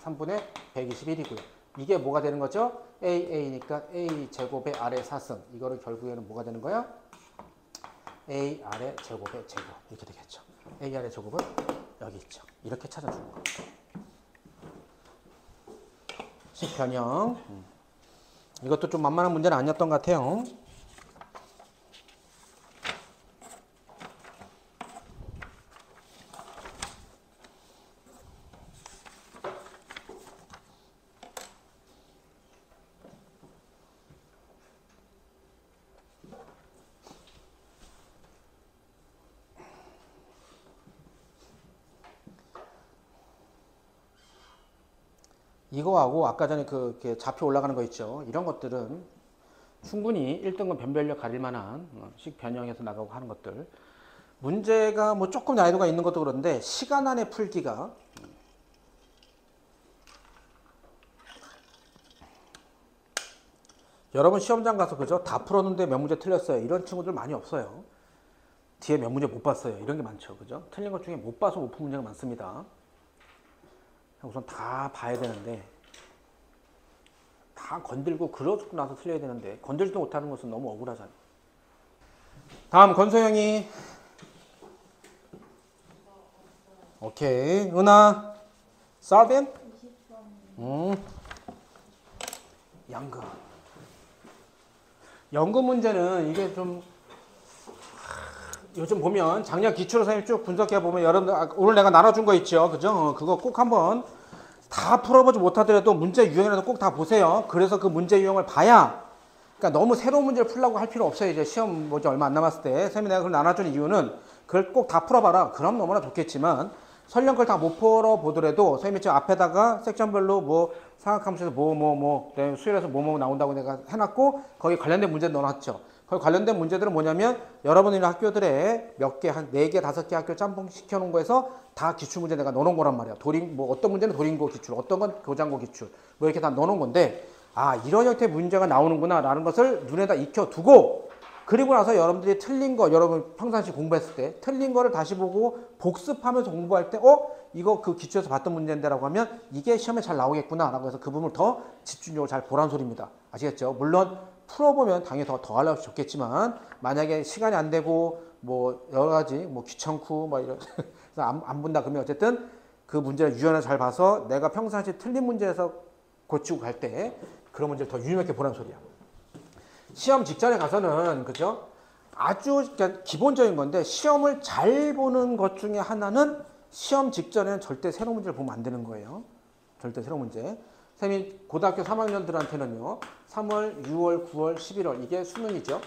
3분의 121이고요. 이게 뭐가 되는 거죠? AA니까 A 제곱의 R의 4승. 이거를 결국에는 뭐가 되는 거야? A R의 제곱의 제곱. 이렇게 되겠죠. A R의 제곱은 여기 있죠. 이렇게 찾아주는 거예요. 식변형. 이것도 좀 만만한 문제는 아니었던 것 같아요. 이거하고 아까 전에 그 이렇게 좌표 올라가는 거 있죠. 이런 것들은 충분히 1등급 변별력 가릴 만한 식 변형해서 나가고 하는 것들. 문제가 뭐 조금 난이도가 있는 것도 그런데 시간 안에 풀기가 여러분 시험장 가서 그죠? 다 풀었는데 몇 문제 틀렸어요. 이런 친구들 많이 없어요. 뒤에 몇 문제 못 봤어요. 이런 게 많죠. 그죠? 틀린 것 중에 못 봐서 못 푼 문제가 많습니다. 우선 다 봐야 되는데 다 건들고 그러고 나서 틀려야 되는데 건들지도 못하는 것은 너무 억울하잖아요. 다음 권소영이. 오케이. 은하 사빈 연금. 연금 문제는 이게 좀 요즘 보면 작년 기출 선생님 쭉 분석해 보면 여러분들 오늘 내가 나눠준 거 있죠. 그죠? 그거 꼭 한번 다 풀어보지 못하더라도 문제 유형이라도 꼭 다 보세요. 그래서 그 문제 유형을 봐야, 그러니까 너무 새로운 문제를 풀려고 할 필요 없어요. 이제 시험 뭐지 얼마 안 남았을 때. 선생님이 내가 그걸 나눠주는 이유는 그걸 꼭 다 풀어봐라. 그럼 너무나 좋겠지만 설령 그걸 다 못 풀어보더라도 선생님이 지금 앞에다가 섹션별로 뭐 사각함수에서 수열에서 뭐 나온다고 내가 해놨고 거기 관련된 문제 넣어놨죠. 거기 관련된 문제들은 뭐냐면 여러분의 학교들에 몇 개, 한 4개, 5개 학교 짬뽕 시켜놓은 거에서 다 기출문제 내가 넣어놓은 거란 말이야. 뭐 어떤 문제는 도림고 기출, 어떤 건 교장고 기출, 뭐 이렇게 다 넣어놓은 건데, 아, 이런 형태의 문제가 나오는구나 라는 것을 눈에다 익혀두고, 그리고 나서 여러분들이 틀린 거, 여러분 평상시 공부했을 때 틀린 거를 다시 보고 복습하면서 공부할 때, 이거 그 기출에서 봤던 문제인데 라고 하면 이게 시험에 잘 나오겠구나 라고 해서 그 부분을 더 집중적으로 잘 보란 소리입니다. 아시겠죠? 물론 풀어보면 당연히 더 하려면 좋겠지만 만약에 시간이 안 되고 뭐 여러 가지 뭐 귀찮고 뭐 이런 안 본다 그러면 어쨌든 그 문제를 유연하게 잘 봐서 내가 평상시 틀린 문제에서 고치고 갈 때 그런 문제를 더 유념하게 보란 소리야. 시험 직전에 가서는 그죠? 아주 기본적인 건데 시험을 잘 보는 것 중에 하나는 시험 직전에는 절대 새로운 문제를 보면 안 되는 거예요. 절대 새로운 문제. 선생님이 고등학교 3학년들한테는요. 3월, 6월, 9월, 11월 이게 수능이죠.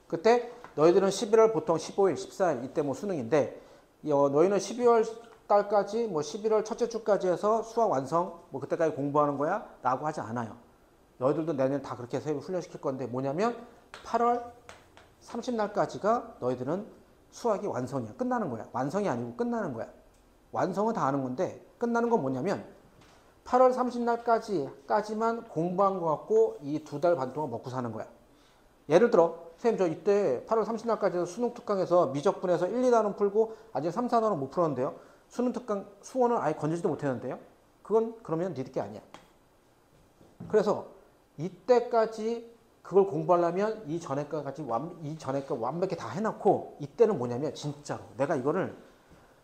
그때 너희들은 11월 보통 15일, 14일 이때 뭐 수능인데 너희는 12월 달까지 뭐 11월 첫째 주까지 해서 수학 완성 뭐 그때까지 공부하는 거야 라고 하지 않아요. 너희들도 내년 다 그렇게 해서 훈련시킬 건데 뭐냐면 8월 30날까지가 너희들은 수학이 완성이야. 끝나는 거야. 완성이 아니고 끝나는 거야. 완성은 다 하는 건데 끝나는 건 뭐냐면 8월 30날까지만 공부한 것 같고 이 2달 반 동안 먹고 사는 거야. 예를 들어 선생님 저 이때 8월 30날까지 수능 특강에서 미적분에서 1, 2단원 풀고 아직 3, 4단원 못 풀었는데요. 수능 특강 수원은 아예 건지지도 못했는데요. 그건 그러면 니들 게 아니야. 그래서 이때까지 그걸 공부하려면 이 전에 거 완벽히 다 해놓고 이때는 뭐냐면 진짜로 내가 이거를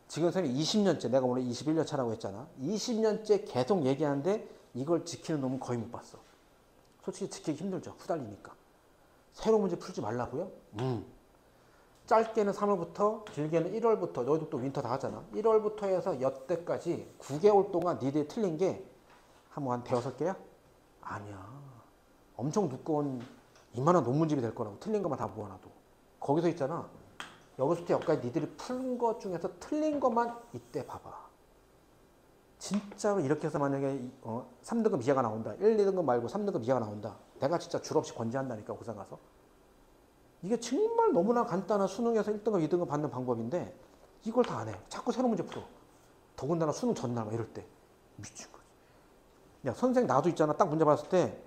지금 선생님이 20년째 내가 오늘 21년 차라고 했잖아. 20년째 계속 얘기하는데 이걸 지키는 놈은 거의 못 봤어. 솔직히 지키기 힘들죠. 후달리니까. 새로운 문제 풀지 말라고요? 짧게는 3월부터 길게는 1월부터 너희도 또 윈터 다 하잖아. 1월부터 해서 여태까지 9개월 동안 니들이 틀린 게 한 대여섯 개야? 아니야. 엄청 두꺼운 이만한 논문집이 될 거라고. 틀린 것만 다 모아놔도. 거기서 있잖아. 여기서부터 여기까지 니들이 푼 것 중에서 틀린 것만 이때 봐봐. 진짜로 이렇게 해서 만약에 3등급 이하가 나온다. 1, 2등급 말고 3등급 이하가 나온다. 내가 진짜 줄 없이 권지한다니까 고상 가서. 이게 정말 너무나 간단한 수능에서 1등급, 2등급 받는 방법인데 이걸 다 안 해. 자꾸 새로운 문제 풀어. 더군다나 수능 전날 막 이럴 때. 미친 거지. 야 선생 나도 있잖아. 딱 문제 봤을 때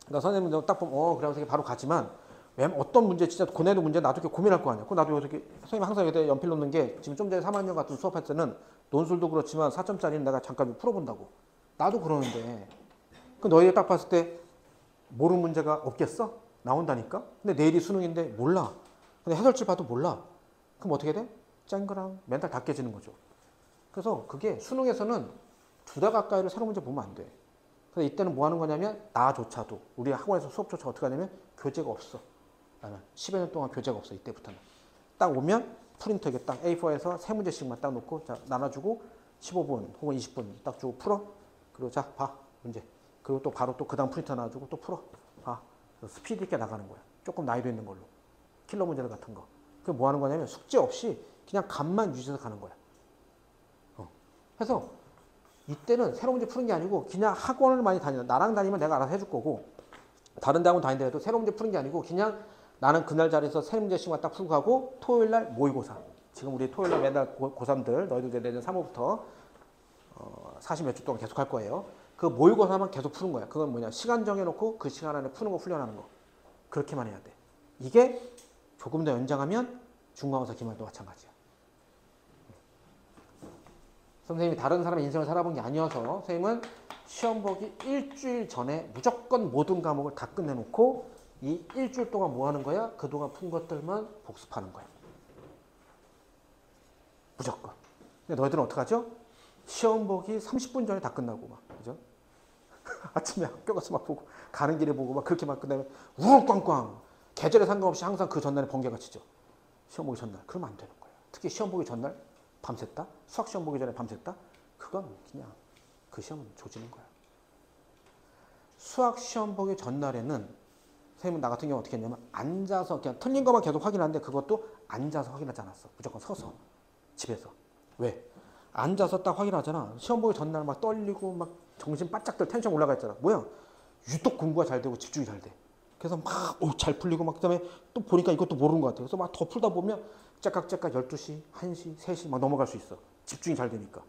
나 선생님 딱 보면 그래서 바로 가지만 왜냐면 어떤 문제 진짜 고난이도 문제 나도 이렇게 고민할 거 아니야. 나도 이렇게 선생님 항상 여기다 연필 놓는 게 지금 좀 전에 3학년 같은 수업할 때는 논술도 그렇지만 4점짜리는 내가 잠깐 풀어본다고. 나도 그러는데 그 너희들 딱 봤을 때 모르는 문제가 없겠어? 나온다니까? 근데 내일이 수능인데 몰라. 근데 해설지 봐도 몰라. 그럼 어떻게 돼? 쨍그랑 멘탈 다 깨지는 거죠. 그래서 그게 수능에서는 2달 가까이를 새로운 문제 보면 안 돼. 그래서 이때는 뭐 하는 거냐면 나조차도 우리 학원에서 수업조차 어떻게 하냐면 교재가 없어. 나는 10여 년 동안 교재가 없어. 이때부터는. 딱 오면 프린터에 딱 A4에서 3문제씩만 딱 놓고 자, 나눠주고 15분 혹은 20분 딱 주고 풀어. 그리고 자 봐 문제. 그리고 또 바로 또 그 다음 프린터 놔주고 또 풀어. 봐. 스피드 있게 나가는 거야. 조금 나이도 있는 걸로. 킬러 문제들 같은 거. 그게 뭐 하는 거냐면 숙제 없이 그냥 감만 유지해서 가는 거야. 그래서 이때는 새로운 문제 푸는 게 아니고 그냥 학원을 많이 다니는, 나랑 다니면 내가 알아서 해줄 거고, 다른 데 학원 다니더라도 새로운 문제 푸는 게 아니고 그냥 나는 그날 자리에서 새 문제씩만 딱 풀고 가고, 토요일 날 모의고사. 지금 우리 토요일 날 매달 고3들 너희들 내년 3월부터 40 몇 주 동안 계속 할 거예요. 그 모의고사만 계속 푸는 거야. 그건 뭐냐, 시간 정해놓고 그 시간 안에 푸는 거 훈련하는 거. 그렇게만 해야 돼. 이게 조금 더 연장하면 중간고사 기말도 마찬가지야. 선생님이 다른 사람의 인생을 살아본 게 아니어서 선생님은 시험 보기 일주일 전에 무조건 모든 과목을 다 끝내놓고 이 일주일 동안 뭐 하는 거야? 그동안 푼 것들만 복습하는 거야. 무조건. 근데 너희들은 어떡하죠? 시험 보기 30분 전에 다 끝나고 막, 그죠? 아침에 학교 가서 막 보고, 가는 길에 보고 막 그렇게 막 끝나면 우렁꽝꽝. 계절에 상관없이 항상 그 전날에 번개가 치죠. 시험 보기 전날. 그러면 안 되는 거예요. 특히 시험 보기 전날 밤샜다? 수학 시험 보기 전에 밤샜다? 그건 그냥 그 시험은 조지는 거야. 수학 시험 보기 전날에는 선생님은 나 같은 경우 어떻게 했냐면 앉아서 그냥 틀린 것만 계속 확인하는데 그것도 앉아서 확인하지 않았어. 무조건 서서 집에서. 왜? 앉아서 딱 확인하잖아. 시험 보기 전날 막 떨리고 막 정신 바짝 들 텐션 올라가 있잖아. 뭐야? 유독 공부가 잘 되고 집중이 잘 돼. 그래서 막 잘 풀리고 막 그다음에 또 보니까 이것도 모르는 것 같아. 그래서 막 더 풀다 보면 째깍째깍 12시, 1시, 3시 막 넘어갈 수 있어. 집중이 잘 되니까.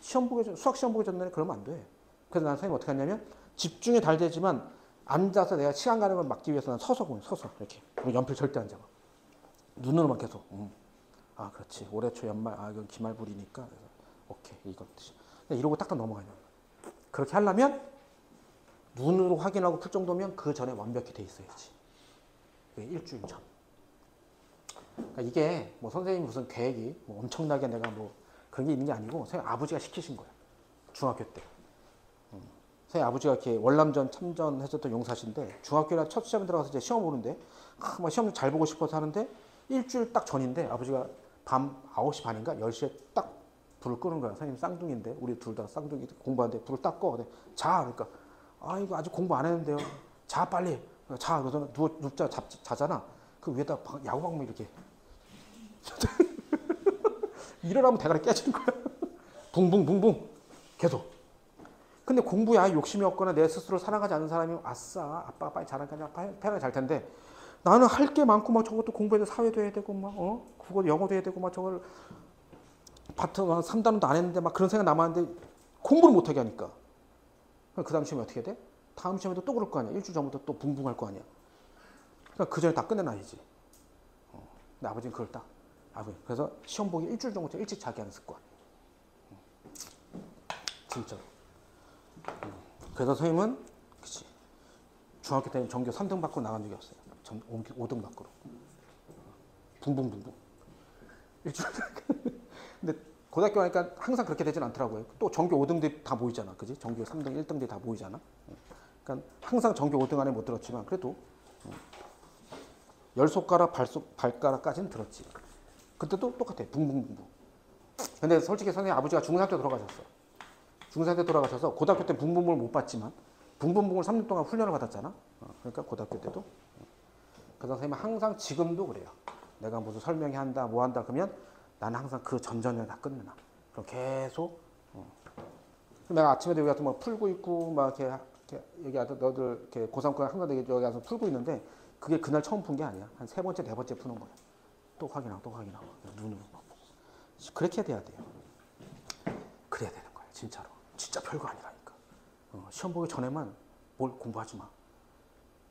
수학 시험 보기 전날에 그러면 안 돼. 그래서 난 선생님 어떻게 하냐면 집중이 잘 되지만 앉아서 내가 시간 가는 걸 막기 위해서 난 서서 보면 서서 이렇게. 연필 절대 안 잡아. 눈으로만 계속. 아 그렇지. 올해 초 연말, 아 이건 기말불이니까. 오케이 이거 뜻이. 이러고 딱딱 넘어가냐. 그렇게 하려면 눈으로 확인하고 풀 정도면 그 전에 완벽히 돼 있어야지. 일주일 전. 그러니까 이게 뭐 선생님 무슨 계획이 뭐 엄청나게 내가 뭐 그런 게 있는 게 아니고 선생님 아버지가 시키신 거야. 중학교 때. 선생님 아버지가 이렇게 월남전 참전했었던 용사신데 중학교에 첫 시험에 들어가서 이제 시험 보는데 막 시험 잘 보고 싶어서 하는데 일주일 딱 전인데 아버지가 밤 9시 반인가 10시에 딱 불을 끄는 거야. 선생님 쌍둥이인데 우리 둘 다 쌍둥이 공부하는데 불을 딱 꺼. 자 그러니까 아 이거 아직 공부 안 했는데요. 자 빨리. 자 그래서 눕자 자잖아. 그 위에다 야구방망이 이렇게 일어나면 대가리 깨지는 거야. 붕붕붕붕 계속. 근데 공부에 아예 욕심이 없거나 내 스스로 사랑하지 않는 사람이면 아싸 아빠가 빨리 잘하니까 편하게 잘 텐데 나는 할 게 많고 막 저것도 공부해서 사회도 해야 되고 막 국어 영어도 해야 되고 막 저걸 파트 3단원도 안 했는데 막 그런 생각 남았는데 공부를 못하게 하니까 그 다음 시험이 어떻게 돼? 다음 시험에도 또 그럴 거 아니야. 일주일 전부터 또 붕붕할 거 아니야. 그러니까 그 전에 다 끝내놔야지. 근데 아버지는 그걸 딱 그래서 시험 보기 일주일 전부터 일찍 자기 하는 습관. 진짜로. 그래서 선생님은 그치 중학교 때는 전교 3등 받고 나간 적이 없어요. 5등 밖으로. 붕붕붕붕. 일주일. 근데 고등학교 가니까 항상 그렇게 되진 않더라고요. 또 전교 5등들이 다 모이잖아. 그지? 전교 3등, 1등들이 다 모이잖아. 그러니까 항상 전교 5등 안에 못 들었지만 그래도 10손가락, 발가락까지는 들었지. 그때도 똑같아. 붕붕붕붕. 근데 솔직히 선생님 아버지가 중상때 돌아가셨어. 중상때 돌아가셔서 고등학교 때 붕붕붕을 못 봤지만 붕붕붕을 3년 동안 훈련을 받았잖아. 그러니까 고등학교 때도. 그래서 선생님은 항상 지금도 그래요. 내가 무슨 설명회 한다, 뭐 한다 그러면 나는 항상 그 전전을 다 끝내놔. 그럼 계속. 내가 아침에도 여기 와서 막 풀고 있고 막 이렇게 여기 와서 너들 이렇게 고3 거 항상 여기 와서 풀고 있는데 그게 그날 처음 푼 게 아니야. 한 3번째, 4번째 푸는 거야. 또 확인하고 또 확인하고 눈으로 막 보고. 그렇게 돼야 돼요. 그래야 되는 거야. 진짜로. 진짜 별거 아니라니까. 시험 보기 전에만 뭘 공부하지 마.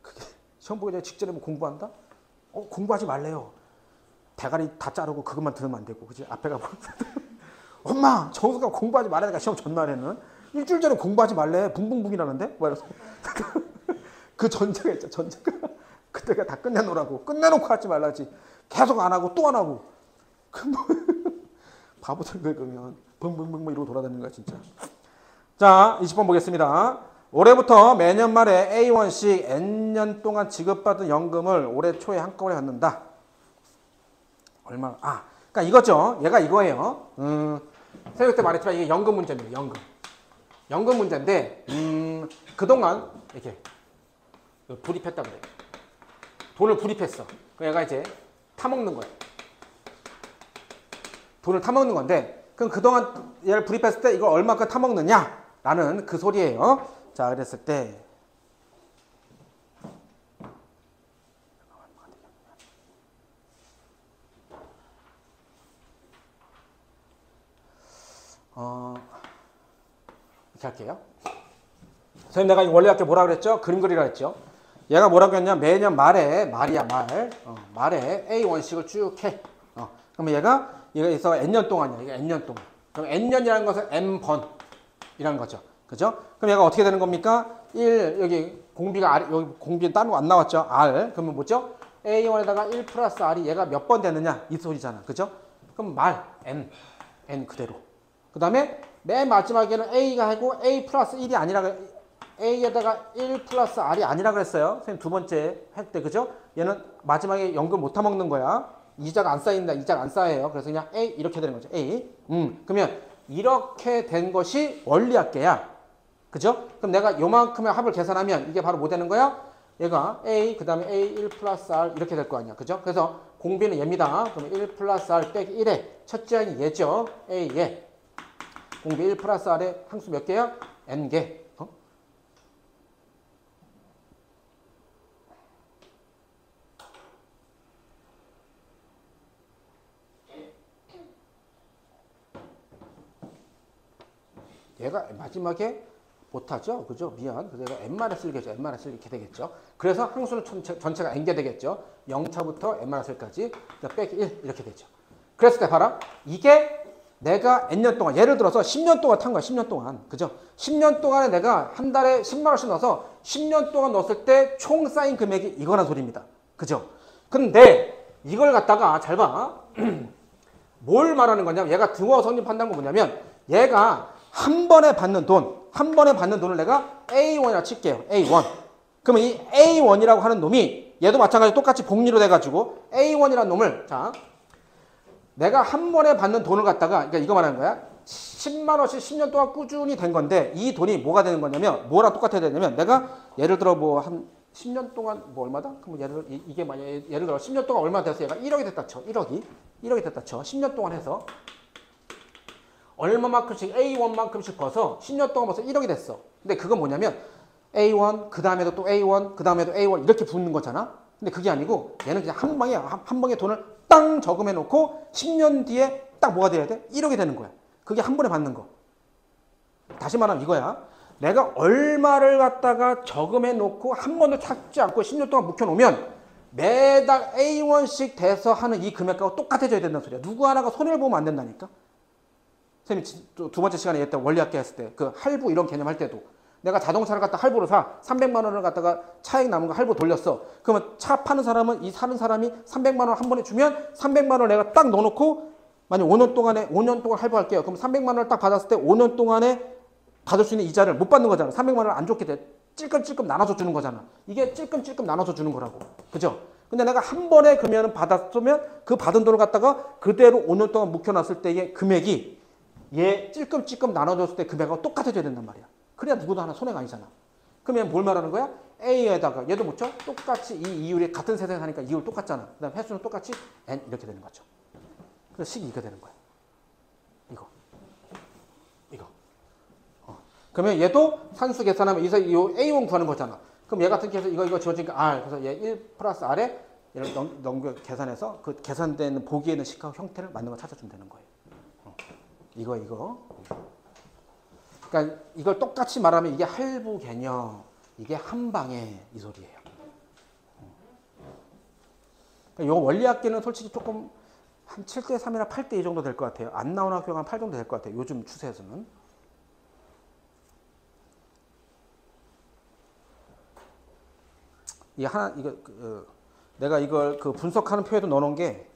그게 시험 보기 전에 직전에 뭐 공부한다? 공부하지 말래요. 대가리 다 자르고 그것만 들으면 안 되고, 그지? 앞에 가고 엄마 정수가 공부하지 말아야 돼. 시험 전날에는 일주일 전에 공부하지 말래. 붕붕붕이라는데? 뭐 이러면서 그 전제가 있죠. 전제가 그때가 다 끝내놓으라고. 끝내놓고 하지 말라지. 계속 안 하고 또 안 하고. 바보들 그러면 붕붕붕 이러고 돌아다니는 거야 진짜. 자 20번 보겠습니다. 올해부터 매년 말에 A1씩 N년 동안 지급받은 연금을 올해 초에 한꺼번에 받는다. 얼마나? 그러니까 이거죠. 얘가 이거예요. 선생님 때 말했지만 이게 연금 문제입니다. 연금 문제인데 그동안 이렇게 불입했다 그래. 돈을 불입했어. 얘가 이제 타먹는 거야. 돈을 타먹는 건데 그럼 그동안 얘를 불입했을 때 이걸 얼마큼 타먹느냐라는 그 소리예요. 자, 그랬을 때 이렇게 할게요. 선생님 내가 이 원리학교 뭐라 그랬죠? 그림 그리라 했죠. 얘가 뭐라고 했냐? 매년 말에 말이야 말. 말에 A1씩을 쭉 해. 그러면 얘가 있어 N년 동안이야. 이게 N년 동안. 그럼 N년이라는 것은 N번이라는 거죠. 그죠? 그럼 얘가 어떻게 되는 겁니까? 1 여기 공비가 여기 공비 다른 거 안 나왔죠? R. 그러면 뭐죠? A1에다가 1 플러스 R이 얘가 몇 번 되느냐? 이 소리잖아. 그죠? 그럼 말 N 그대로. 그 다음에 맨 마지막에는 A가 하고 A 플러스 1이 아니라 A에다가 1 플러스 R이 아니라 그랬어요. 선생님 두 번째 할 때 그죠? 얘는 마지막에 연금 못 타먹는 거야. 이자가 안 쌓인다. 이자가 안 쌓여요. 그래서 그냥 A 이렇게 되는 거죠. A. 그러면 이렇게 된 것이 원리합계야. 그죠? 그럼 내가 요만큼의 합을 계산하면 이게 바로 뭐 되는 거야? 얘가 A 그 다음에 A 1 플러스 R 이렇게 될 거 아니야. 그죠? 그래서 공비는 얘입니다. 그럼 1 플러스 R 빼기 1에 첫째 항이 얘죠. A 얘. 공비 1 플러스 R의 항수 몇 개야? N개. 얘가 마지막에 못하죠? 그죠? 미안. 그래서 얘가 n-1겠죠. n-1 이렇게 되겠죠. 그래서 항수는 전체가 n개 되겠죠. 0차부터 n-1까지 빼기 1 이렇게 되죠. 그랬을 때 봐라. 이게 내가 n년 동안 예를 들어서 10년 동안 탄 거야. 10년 동안. 그죠? 10년 동안에 내가 한 달에 10만 원씩 넣어서 10년 동안 넣었을 때 총 쌓인 금액이 이거란 소리입니다. 그죠? 근데 이걸 갖다가 잘 봐. 뭘 말하는 거냐면 얘가 등호 성립한다는 건 뭐냐면 얘가 한 번에 받는 돈을 내가 A1이라 칠게요. A1. 그러면 이 A1이라고 하는 놈이 얘도 마찬가지로 똑같이 복리로 돼가지고 A1이라는 놈을 자 내가 한 번에 받는 돈을 갖다가 그러니까 이거 말하는 거야. 10만 원씩 10년 동안 꾸준히 된 건데 이 돈이 뭐가 되는 거냐면 뭐랑 똑같아야 되냐면 내가 예를 들어 뭐 한 10년 동안 뭐 얼마다? 그럼 이게 만약 예를 들어 10년 동안 얼마 돼서 얘가 1억이 됐다 쳐. 1억이 됐다 쳐. 10년 동안 해서 얼마만큼씩 A1만큼씩 벌어서 10년 동안 벌써 1억이 됐어. 근데 그건 뭐냐면 A1 그 다음에도 또 A1 그 다음에도 A1 이렇게 붙는 거잖아. 근데 그게 아니고 얘는 그냥 한 방에 돈을 땅 저금해 놓고 10년 뒤에 딱 뭐가 돼야 돼? 1억이 되는 거야. 그게 한 번에 받는 거. 다시 말하면 이거야. 내가 얼마를 갖다가 저금해 놓고 한 번도 찾지 않고 10년 동안 묵혀 놓으면 매달 A1씩 돼서 하는 이 금액하고 똑같아져야 된다는 소리야. 누구 하나가 손해를 보면 안 된다니까. 선생님이 두 번째 시간에 얘기했던 원리학계 했을 때 그 할부 이런 개념 할 때도 내가 자동차를 갖다 할부로 사 300만 원을 갖다가 차액 남은 거 할부 돌렸어. 그러면 차 파는 사람은 이 사는 사람이 300만 원 한 번에 주면 300만 원을 내가 딱 넣어놓고 만약 5년 동안 할부할게요. 그럼 300만 원을 딱 받았을 때 5년 동안에 받을 수 있는 이자를 못 받는 거잖아. 300만 원을 안 좋게 돼. 찔끔찔끔 나눠서 주는 거잖아. 이게 찔끔찔끔 나눠서 주는 거라고. 그죠? 근데 내가 한 번에 그러면 받았으면 그 받은 돈을 갖다가 그대로 5년 동안 묵혀놨을 때의 금액이 얘 찔끔찔끔 나눠줬을 때 금액하고 똑같아져야 된단 말이야. 그래야 누구도 하나 손해가 아니잖아. 그러면 뭘 말하는 거야? A에다가 얘도 묻혀? 똑같이 이 이율이 같은 세상에 사니까 이율 똑같잖아. 그 다음 횟수는 똑같이 N 이렇게 되는 거죠. 그래서 식이 이렇게 되는 거야. 이거. 그러면 얘도 산수 계산하면 이 A1 구하는 거잖아. 그럼 얘 같은 경우에서 이거 지워지니까 R. 그래서 얘 1 플러스 R에 얘를 넘겨 계산해서 그 계산되는 보기에 있는 식하고 형태를 맞는 거 찾아주면 되는 거예요. 이거. 그러니까 이걸 똑같이 말하면 이게 할부 개념, 이게 한 방에 이 소리예요. 그러니까 이 원리학계는 솔직히 조금 한 7대 3이나 8대 2 정도 될 것 같아요. 안 나오는 학교가 한 8 정도 될 것 같아요. 요즘 추세에서는. 내가 이걸 그 분석하는 표에도 넣어놓은 게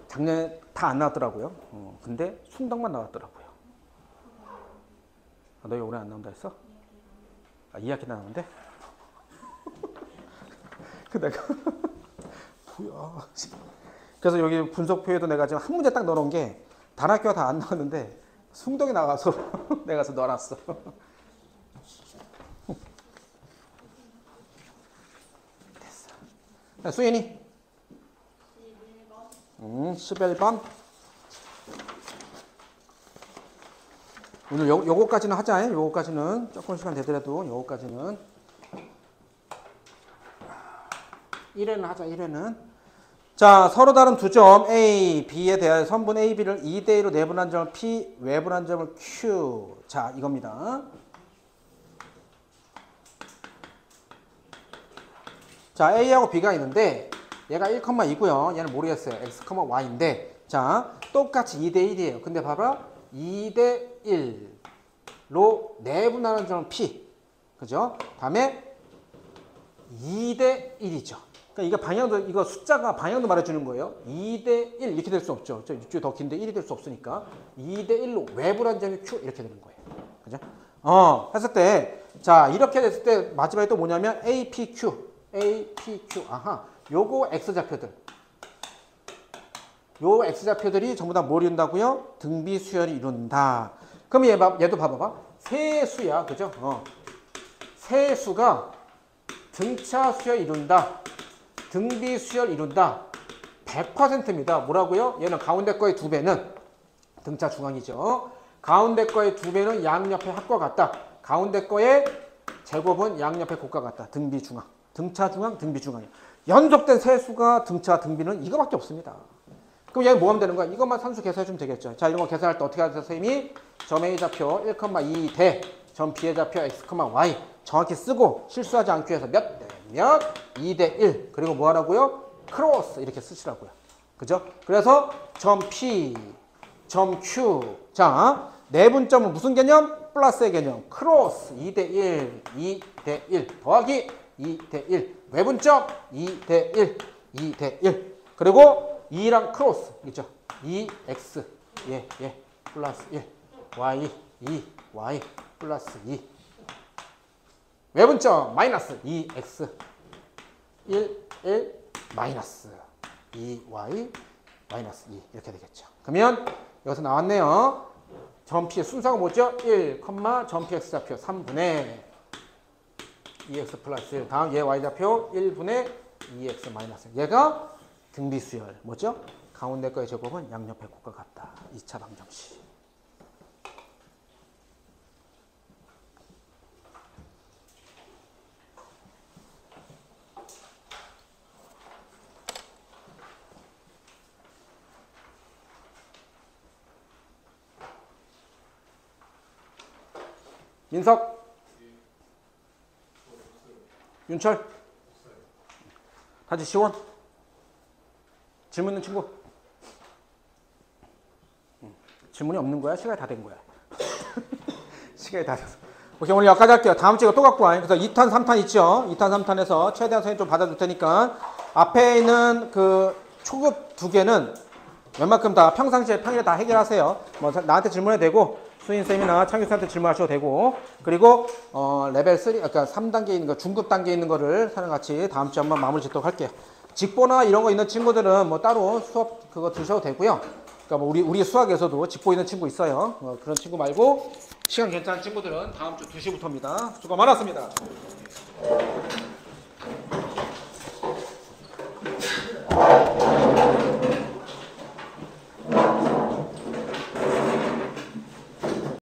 작년에 다 안 나왔더라고요. 근데 순덕만 나왔더라고요. 너희 올해 안 나온다 했어? 2학기 나오는데? 그 내가 뭐야? 그래서 여기 분석표에도 내가 지금 한 문제 딱 넣어놓은 게 단 학교가 다 안 나왔는데 순덕이 나가서 내가 가서 넣어놨어. 됐어. 수인이? 11번. 오늘 요거까지는 하자. 요거까지는 조금 시간 되더라도 요거까지는 1회는 하자. 1회는. 자, 서로 다른 두 점 A, B에 대하여 선분 A, B를 2대1로 내분한 점을 P, 외분한 점을 Q. 자, 이겁니다. 자, A하고 B가 있는데 얘가 1,2고요. 얘는 모르겠어요. X, Y인데 자, 똑같이 2대1이에요. 근데 봐봐. 2대1로 내분하는 점은 P. 그죠? 다음에 2대1이죠. 그러니까 이거 방향도, 이거 숫자가 방향도 말해주는 거예요. 2대1 이렇게 될 수 없죠. 저 이쪽이 더 긴데 1이 될 수 없으니까 2대1로 외분한 점이 Q 이렇게 되는 거예요. 그죠? 했을 때, 자, 이렇게 됐을 때 마지막에 또 뭐냐면 APQ. APQ. 아하. 요거 X좌표들. 요 X좌표들이 전부 다 뭘 이룬다고요? 등비 수열이 이룬다. 그럼 얘도 봐봐봐. 세수야. 그죠? 세수가 등차 수열 이룬다. 등비 수열 이룬다. 100%입니다. 뭐라고요? 얘는 가운데 거의 2배는 등차 중앙이죠. 가운데 거의 2배는 양옆의 합과 같다. 가운데 거의 제곱은 양옆의 곱과 같다. 등비 중앙. 등차 중앙, 등비 중앙이에요. 연속된 세수가 등차, 등비는 이거밖에 없습니다. 그럼 얘는 뭐 하면 되는 거야? 이것만 산수 계산해주면 되겠죠. 자, 이런 거 계산할 때 어떻게 하죠, 선생님이? 점 A 좌표 1,2 대 점 B의 좌표 X, Y 정확히 쓰고 실수하지 않기 위해서 몇 대 몇? 2대 1. 그리고 뭐 하라고요? 크로스 이렇게 쓰시라고요. 그죠? 그래서 점 P, 점 Q. 자, 내분점은 무슨 개념? 플러스의 개념. 크로스 2대 1, 2대 1 더하기 2대 1. 외분점 2대 1, 2대 1. 그리고 2랑 크로스 있죠? 2x 플러스 1 y 2 y 플러스 2 외분점 마이너스 2x 1 마이너스 2y 마이너스 2 이렇게 되겠죠. 그러면 여기서 나왔네요. 점 P의 순서가 뭐죠? 1, 점 P X좌표 3분의 2x 플러스 1 다음 얘 y좌표 1분의 2x 마이너스 1 얘가 등비수열 뭐죠? 가운데 거의 제곱은 양옆의 곱과 같다. 2차 방정식. 민석, 윤철, 다시 시원. 질문 있는 친구? 질문이 없는 거야? 시간이 다 된 거야? 시간이 다 돼서. 오케이, 오늘 여기까지 할게요. 다음 주에 또 갖고 와요. 그래서 2탄, 3탄 있죠? 2탄, 3탄에서 최대한 선생님 좀 받아줄 테니까 앞에 있는 그 초급 2개는 웬만큼 다 평상시에 평일에 다 해결하세요. 뭐 나한테 질문해도 되고 수인쌤이나 창규쌤한테 질문하셔도 되고 그리고 레벨 3, 그러니까 3단계에 있는 거, 중급 단계에 있는 거를 사랑 같이 다음 주에 한번 마무리 짓도록 할게요. 직보나 이런 거 있는 친구들은 뭐 따로 수업 그거 들으셔도 되고요. 그러니까 뭐 우리 수학에서도 직보 있는 친구 있어요. 그런 친구 말고 시간 괜찮은 친구들은 다음 주 2시부터입니다. 수고 많았습니다.